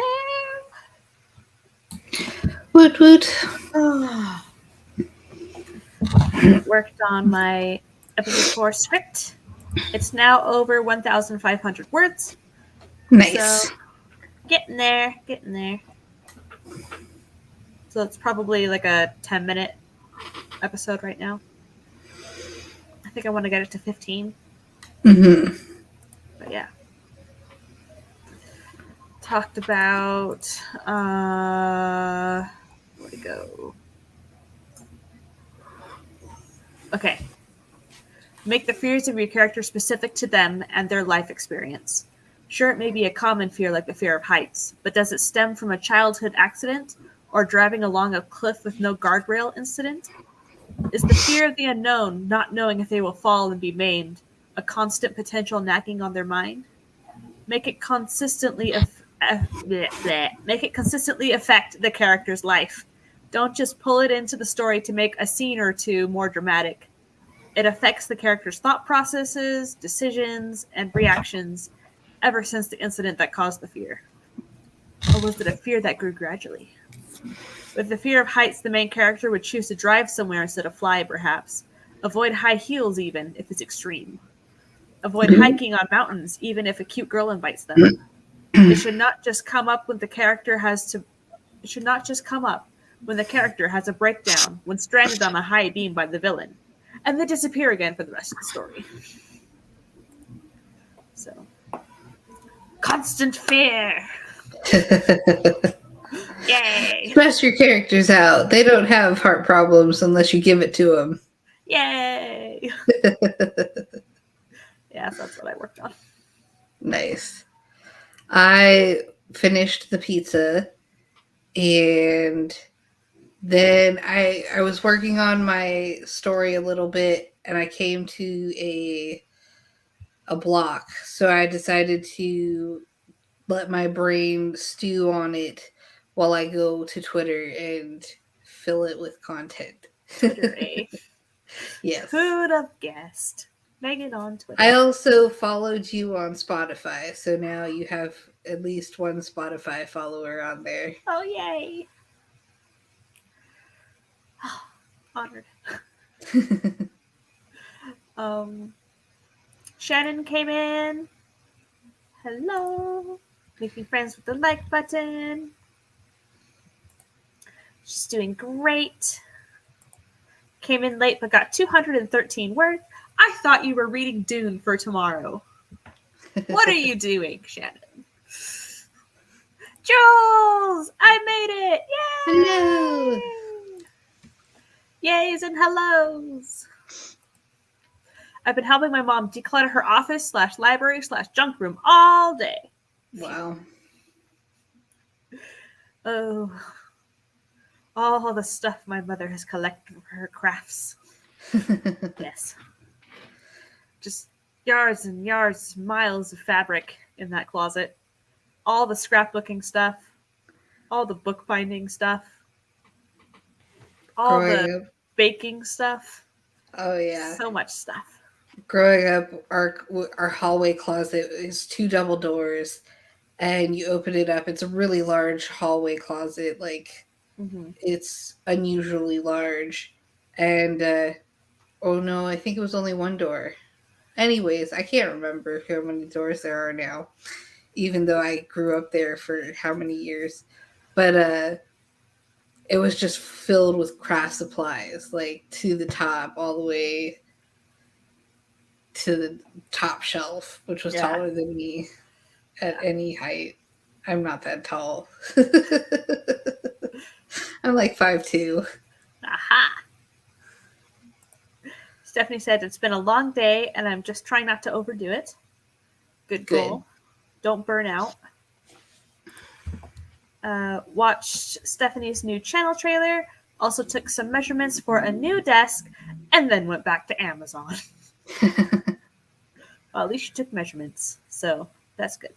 Woot woot. Worked on my episode 4 script. It's now over 1,500 words. Nice. So, getting there. So it's probably like a 10-minute episode right now. I think I want to get it to 15. Mm-hmm. But yeah. Talked about where'd it go? Okay. Make the fears of your character specific to them and their life experience. Sure, it may be a common fear like the fear of heights, but does it stem from a childhood accident or driving along a cliff with no guardrail incident? Is the fear of the unknown, not knowing if they will fall and be maimed, a constant potential nagging on their mind? Make it consistently affect the character's life. Don't just pull it into the story to make a scene or two more dramatic. It affects the character's thought processes, decisions, and reactions ever since the incident that caused the fear. Or was it a fear that grew gradually? With the fear of heights, the main character would choose to drive somewhere instead of fly, perhaps. Avoid high heels, even if it's extreme. Avoid hiking on mountains, even if a cute girl invites them. It should not just come up when the character has to. It should not just come up when the character has a breakdown when stranded on a high beam by the villain, and then disappear again for the rest of the story. So, constant fear. Yay! Stress your characters out. They don't have heart problems unless you give it to them. Yay! Yeah, so that's what I worked on. Nice. I finished the pizza, and then I was working on my story a little bit, and I came to a block. So I decided to let my brain stew on it while I go to Twitter and fill it with content. Twitter, eh? Yes. Who'd have guessed? Megan on Twitter. I also followed you on Spotify, so now you have at least one Spotify follower on there. Oh, yay! Honored. Shannon came in. Hello. Making friends with the like button. She's doing great. Came in late but got 213 words. I thought you were reading Dune for tomorrow. What are you doing, Shannon? Jules! I made it! Yay! Hello! Yays and hellos! I've been helping my mom declutter her office / library / junk room all day. Wow. Oh, all the stuff my mother has collected for her crafts. Yes. Just yards and yards, miles of fabric in that closet. All the scrapbooking stuff. All the bookbinding stuff. All the baking stuff. Oh, yeah. So much stuff. Growing up, our hallway closet is 2 double doors, and you open it up. It's a really large hallway closet. Like, It's unusually large. And, oh no, I think it was only 1 door. Anyways, I can't remember how many doors there are now, even though I grew up there for how many years. But, it was just filled with craft supplies, like, to the top, all the way to the top shelf, which was taller than me at any height. I'm not that tall. I'm like 5'2". Aha! Stephanie said, it's been a long day, and I'm just trying not to overdo it. Good goal. Don't burn out. Watched Stephanie's new channel trailer. Also took some measurements for a new desk, and then went back to Amazon. Well, at least you took measurements, so that's good.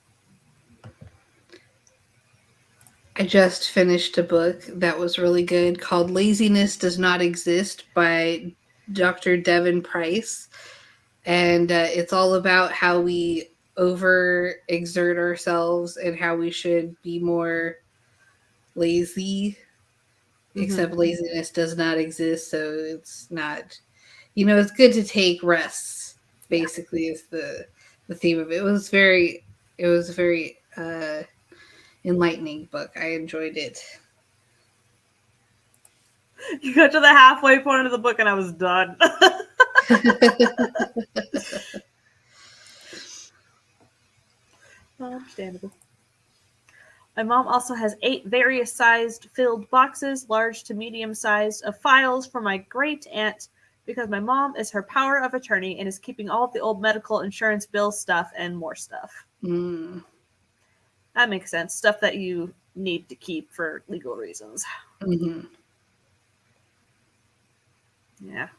I just finished a book that was really good called Laziness Does Not Exist by Dr. Devin Price. And it's all about how we overexert ourselves and how we should be more lazy, except laziness does not exist. So it's not, it's good to take rests, basically, is the theme of it. It was a very enlightening book. I enjoyed it. You got to the halfway point of the book and I was done. Understandable. My mom also has 8 various sized filled boxes, large to medium sized, of files for my great aunt because my mom is her power of attorney and is keeping all of the old medical insurance bill stuff and more stuff. Mm. That makes sense. Stuff that you need to keep for legal reasons. Mm-hmm. Yeah.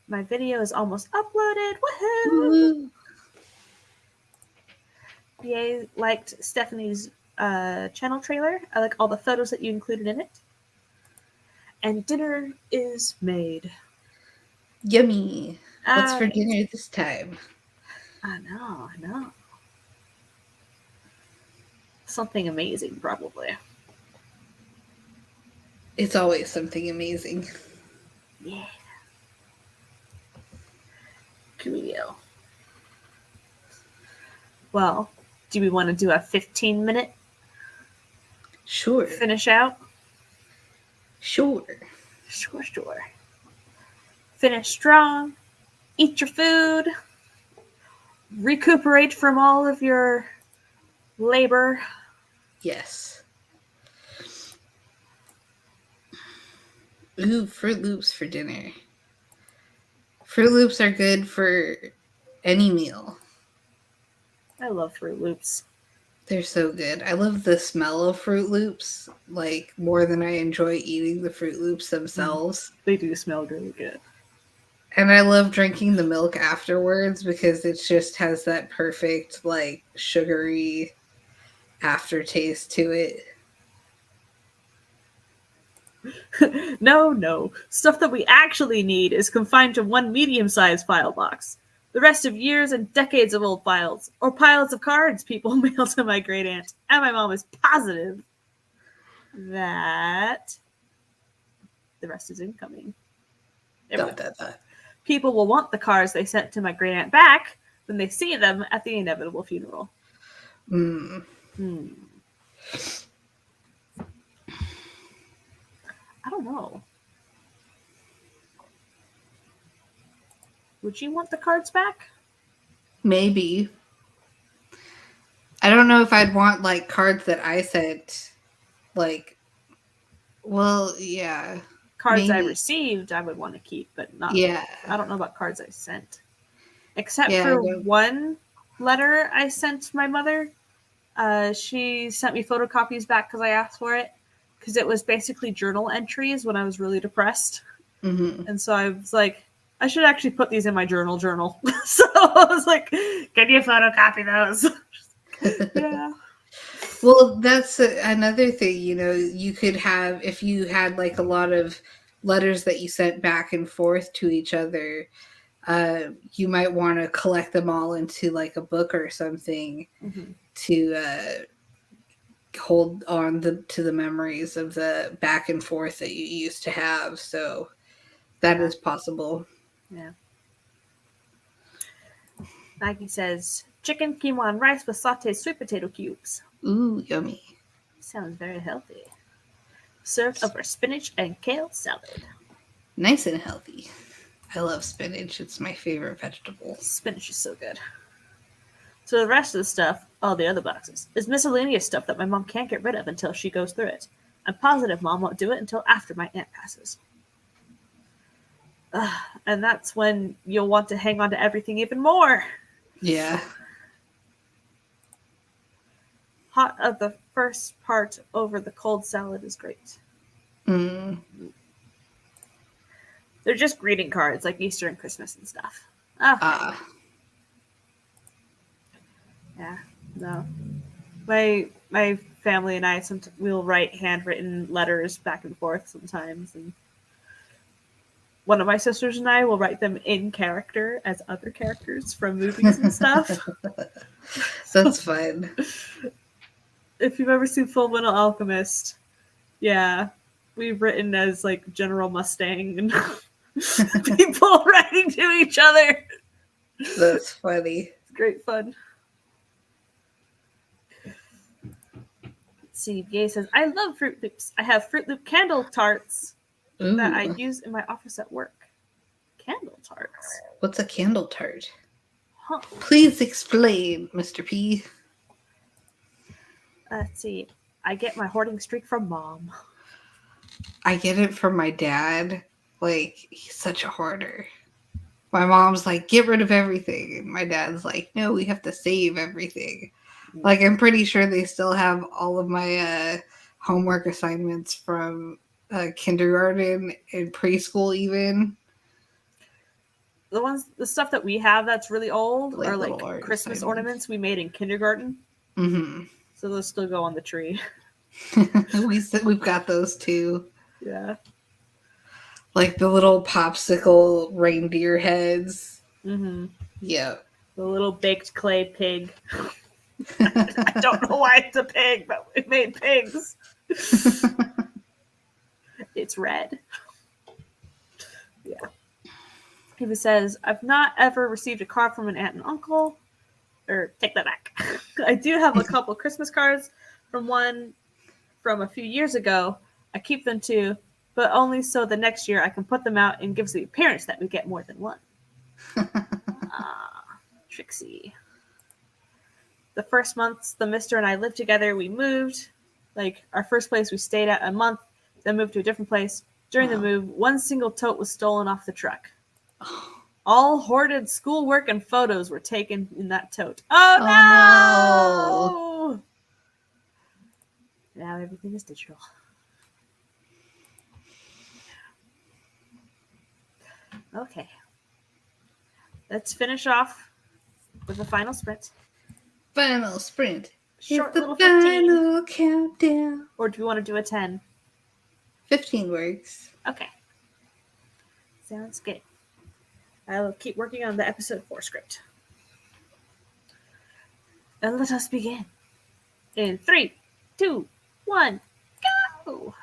My video is almost uploaded. Woohoo! BA liked Stephanie's channel trailer. I like all the photos that you included in it. And dinner is made. Yummy. What's for dinner this time? I know. Something amazing, probably. It's always something amazing. Yeah. Coolio. Well, do we want to do a 15-minute Sure. finish out? Sure. Finish strong. Eat your food. Recuperate from all of your labor. Yes. Ooh, Fruit Loops for dinner. Fruit Loops are good for any meal. I love Fruit Loops. They're so good. I love the smell of Fruit Loops, like, more than I enjoy eating the Fruit Loops themselves. They do smell really good. And I love drinking the milk afterwards because it just has that perfect, like, sugary aftertaste to it. No. Stuff that we actually need is confined to one medium-sized file box. The rest of years and decades of old files, or piles of cards people mailed to my great aunt. And my mom is positive that the rest is incoming. People will want the cards they sent to my great aunt back when they see them at the inevitable funeral. I don't know. Would you want the cards back? Maybe. I don't know if I'd want, like, cards that I sent. Like, well, yeah. Cards I received, I would want to keep, but not. Yeah. I don't know about cards I sent. Except for one letter I sent my mother. She sent me photocopies back because I asked for it. Because it was basically journal entries when I was really depressed. Mm-hmm. And so I was like, I should actually put these in my journal. So I was like, can you photocopy those? Yeah. Well, that's another thing, you could have, if you had, like, a lot of letters that you sent back and forth to each other, you might want to collect them all into, like, a book or something to hold on to the memories of the back and forth that you used to have. So that is possible. Yeah. Maggie says, chicken, quinoa, and rice with sauteed sweet potato cubes. Ooh, yummy. Sounds very healthy. Served over spinach and kale salad. Nice and healthy. I love spinach. It's my favorite vegetable. Spinach is so good. So the rest of the stuff, all the other boxes, is miscellaneous stuff that my mom can't get rid of until she goes through it. I'm positive Mom won't do it until after my aunt passes. And that's when you'll want to hang on to everything even more. Yeah. Hot of the first part over the cold salad is great. Mm. They're just greeting cards like Easter and Christmas and stuff. Okay. Yeah, no. My family and I we'll write handwritten letters back and forth sometimes, and one of my sisters and I will write them in character as other characters from movies and stuff. That's fun. If you've ever seen Full Metal Alchemist, yeah, we've written as like General Mustang and people writing to each other. That's funny. It's great fun. Let's see, Gay says, I love Fruit Loops. I have Fruit Loop candle tarts that I Ooh. use in my office at work. Candle tarts? What's a candle tart? Huh. Please explain, Mr. P. Let's see. I get my hoarding streak from Mom. I get it from my dad. Like, he's such a hoarder. My mom's like, get rid of everything. And my dad's like, no, we have to save everything. Like, I'm pretty sure they still have all of my homework assignments from kindergarten and preschool even. The stuff that we have that's really old Like are little like art Christmas assignments. ornaments we made in kindergarten. Mm-hmm. So those still go on the tree. We've got those too. Yeah. Like the little popsicle reindeer heads. Mm-hmm. Yeah. The little baked clay pig. I don't know why it's a pig, but we made pigs. It's red. Yeah. Eva says, I've not ever received a card from an aunt and uncle. Or take that back. I do have a couple Christmas cards from one from a few years ago. I keep them too, but only so the next year I can put them out and gives the appearance that we get more than one. Trixie. The first months the mister and I lived together, we moved. Like, our first place we stayed at a month, then moved to a different place. During the move, one single tote was stolen off the truck. All hoarded schoolwork and photos were taken in that tote. Oh, no! Now everything is digital. Okay. Let's finish off with the final sprint. Final sprint. Short It's the little 15. final countdown. Or do we want to do a 10? 15 works. Okay. Sounds good. I'll keep working on the episode 4 script. And let us begin. In 3, 2, 1, go!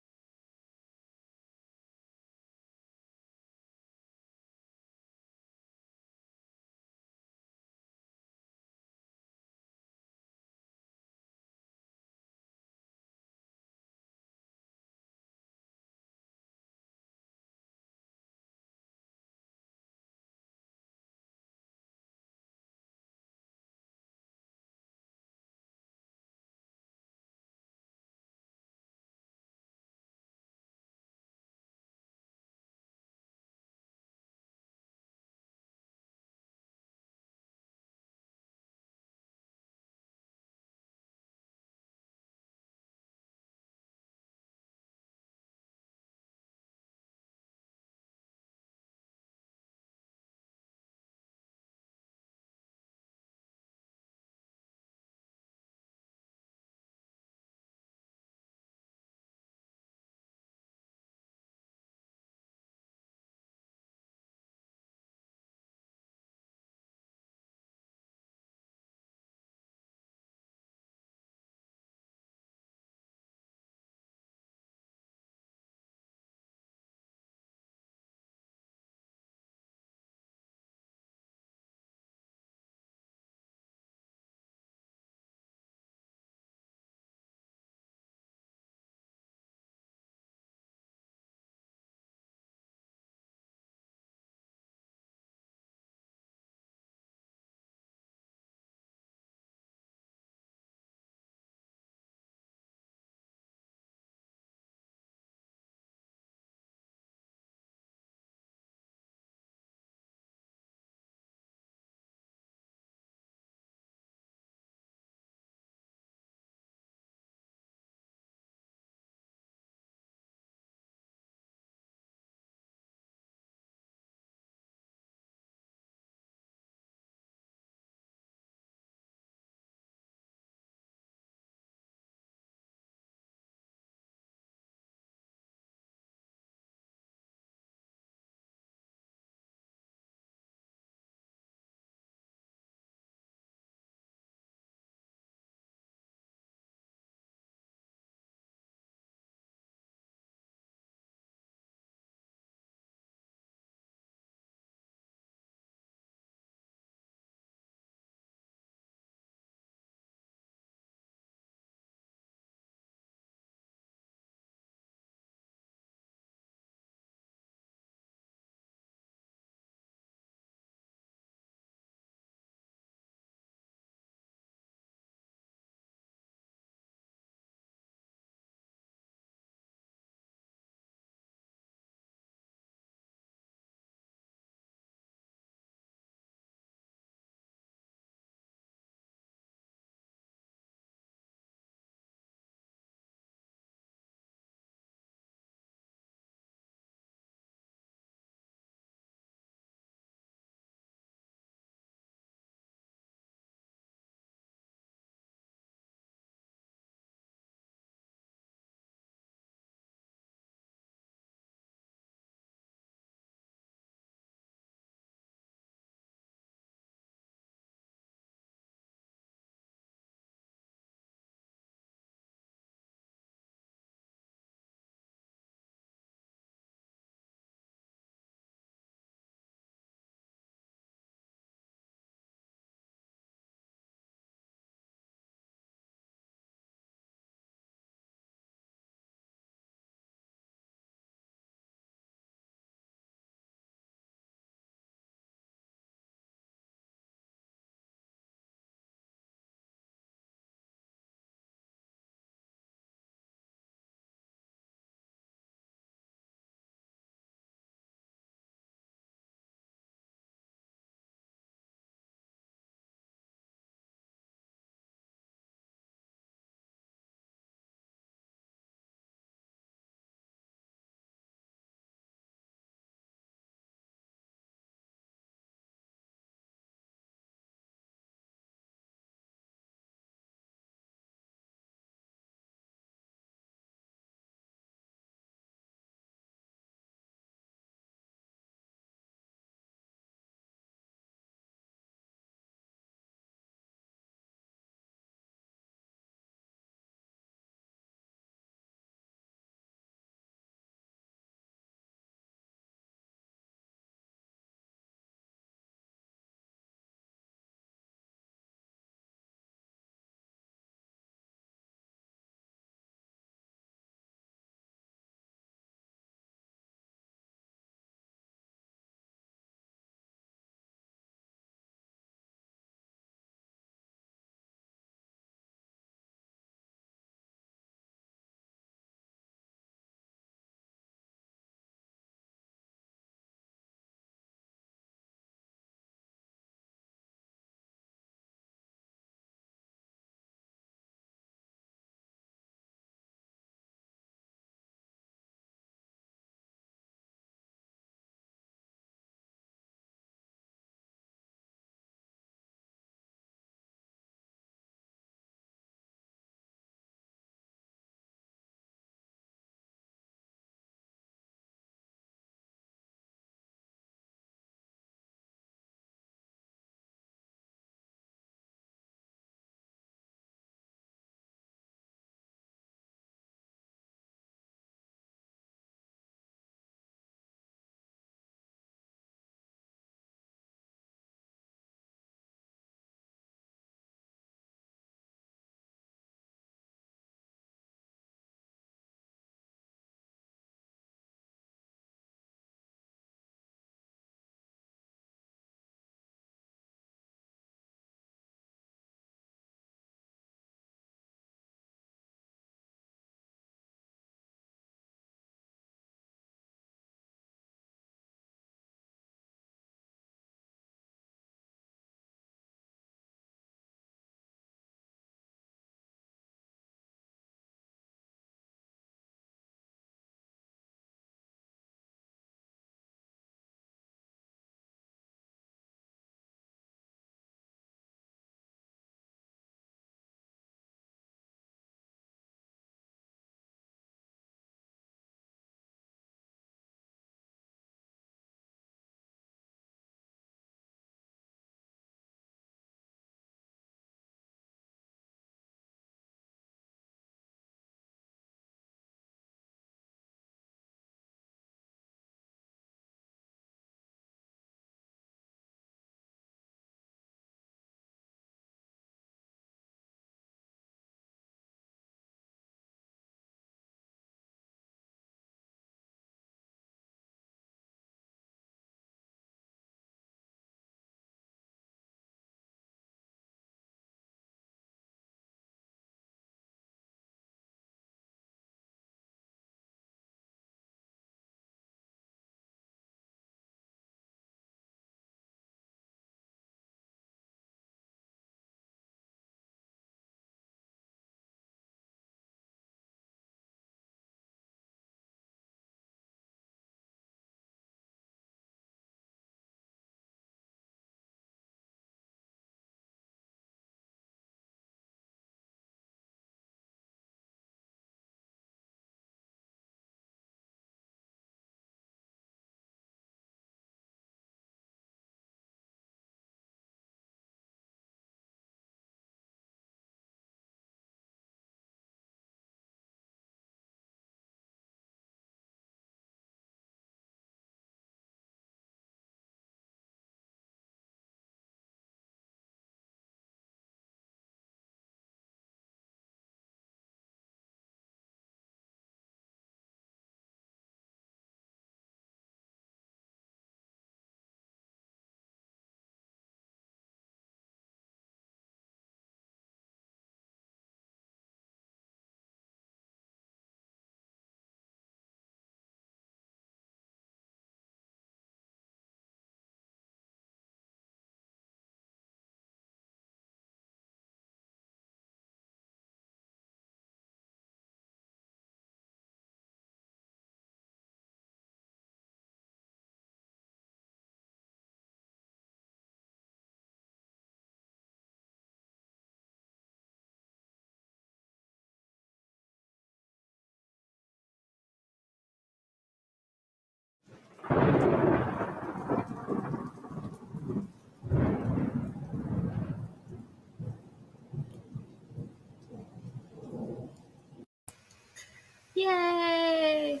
Yay!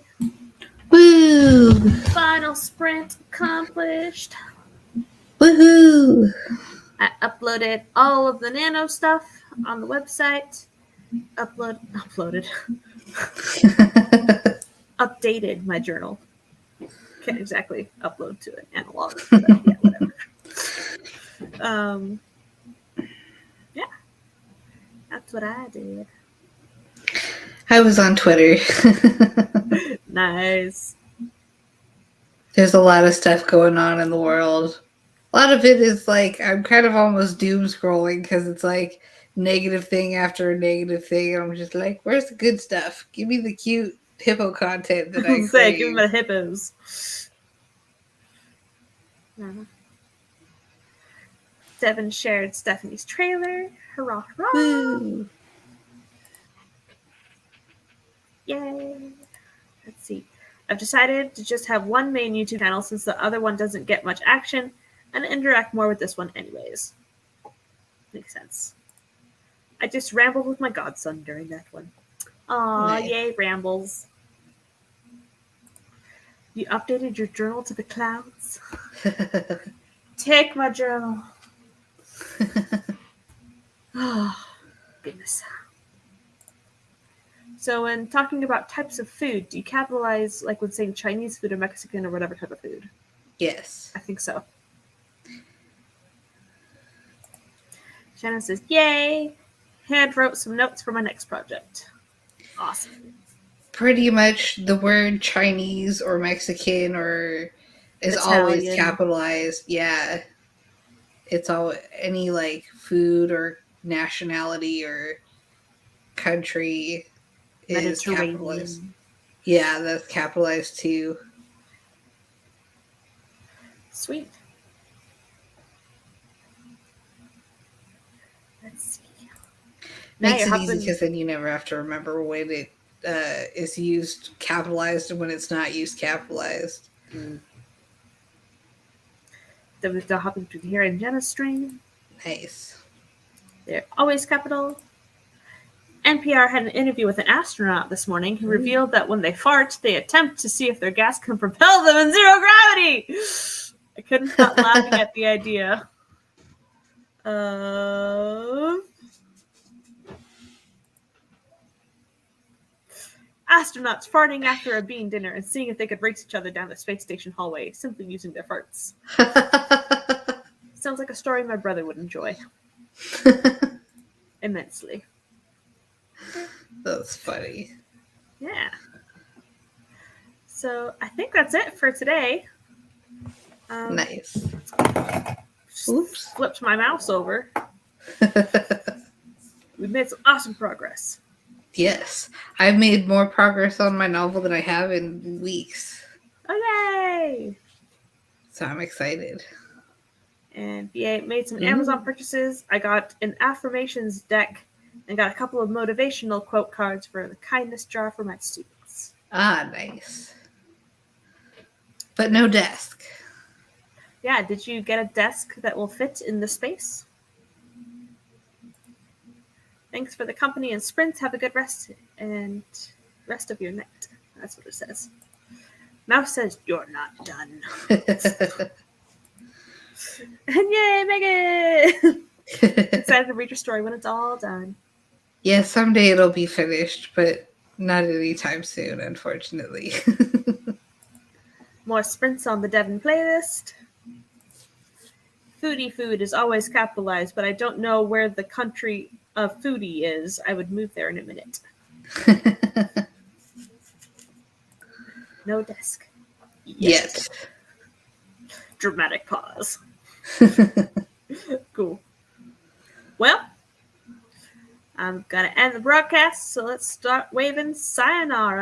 Woo! Final sprint accomplished. Woohoo! I uploaded all of the Nano stuff on the website. Uploaded. Updated my journal. Can't exactly upload to an analog, but yeah, whatever. Yeah, that's what I did. I was on Twitter. Nice. There's a lot of stuff going on in the world. A lot of it is like, I'm kind of almost doom scrolling because it's like negative thing after a negative thing. And I'm just like, where's the good stuff? Give me the cute hippo content that I Say, give crave. me the hippos. Devin shared Stephanie's trailer. Hurrah, hurrah! Woo. Yay! Let's see. I've decided to just have one main YouTube channel since the other one doesn't get much action and interact more with this one anyways. Makes sense. I just rambled with my godson during that one. Aw, Nice. Yay, rambles. You updated your journal to the clouds? Take my journal. Oh, goodness. So when talking about types of food, do you capitalize like when saying Chinese food or Mexican or whatever type of food? Yes. I think so. Shannon says, yay! Hand wrote some notes for my next project. Awesome. Pretty much the word Chinese or Mexican or is always Italian. capitalized. Yeah. It's all any like food or nationality or country is capitalized. Yeah, that's capitalized too. Sweet. Let's see. Makes it easy because then you never have to remember when it is used capitalized and when it's not used capitalized. Then we're still hopping through here in Jenna's stream. Nice. They're always capital. NPR had an interview with an astronaut this morning who revealed that when they fart, they attempt to see if their gas can propel them in zero gravity. I couldn't stop laughing at the idea of astronauts farting after a bean dinner and seeing if they could race each other down the space station hallway simply using their farts. Sounds like a story my brother would enjoy. Immensely. That's funny. Yeah. So I think that's it for today. Nice. Oops. Flipped my mouse over. We've made some awesome progress. Yes. I've made more progress on my novel than I have in weeks. Oh, yay! So I'm excited. And BA made some Amazon purchases. I got an affirmations deck and got a couple of motivational quote cards for the kindness jar for my students. Ah, nice. But no desk. Yeah, did you get a desk that will fit in the space? Thanks for the company and sprints. Have a good rest of your night. That's what it says. Mouse says, you're not done. And yay, Megan! Excited to read your story when it's all done. Yeah, someday it'll be finished, but not anytime soon, unfortunately. More sprints on the Devon playlist. Foodie food is always capitalized, but I don't know where the country of foodie is. I would move there in a minute. No desk. Yet. Dramatic pause. Cool. Well, I'm gonna end the broadcast, so let's start waving sayonara.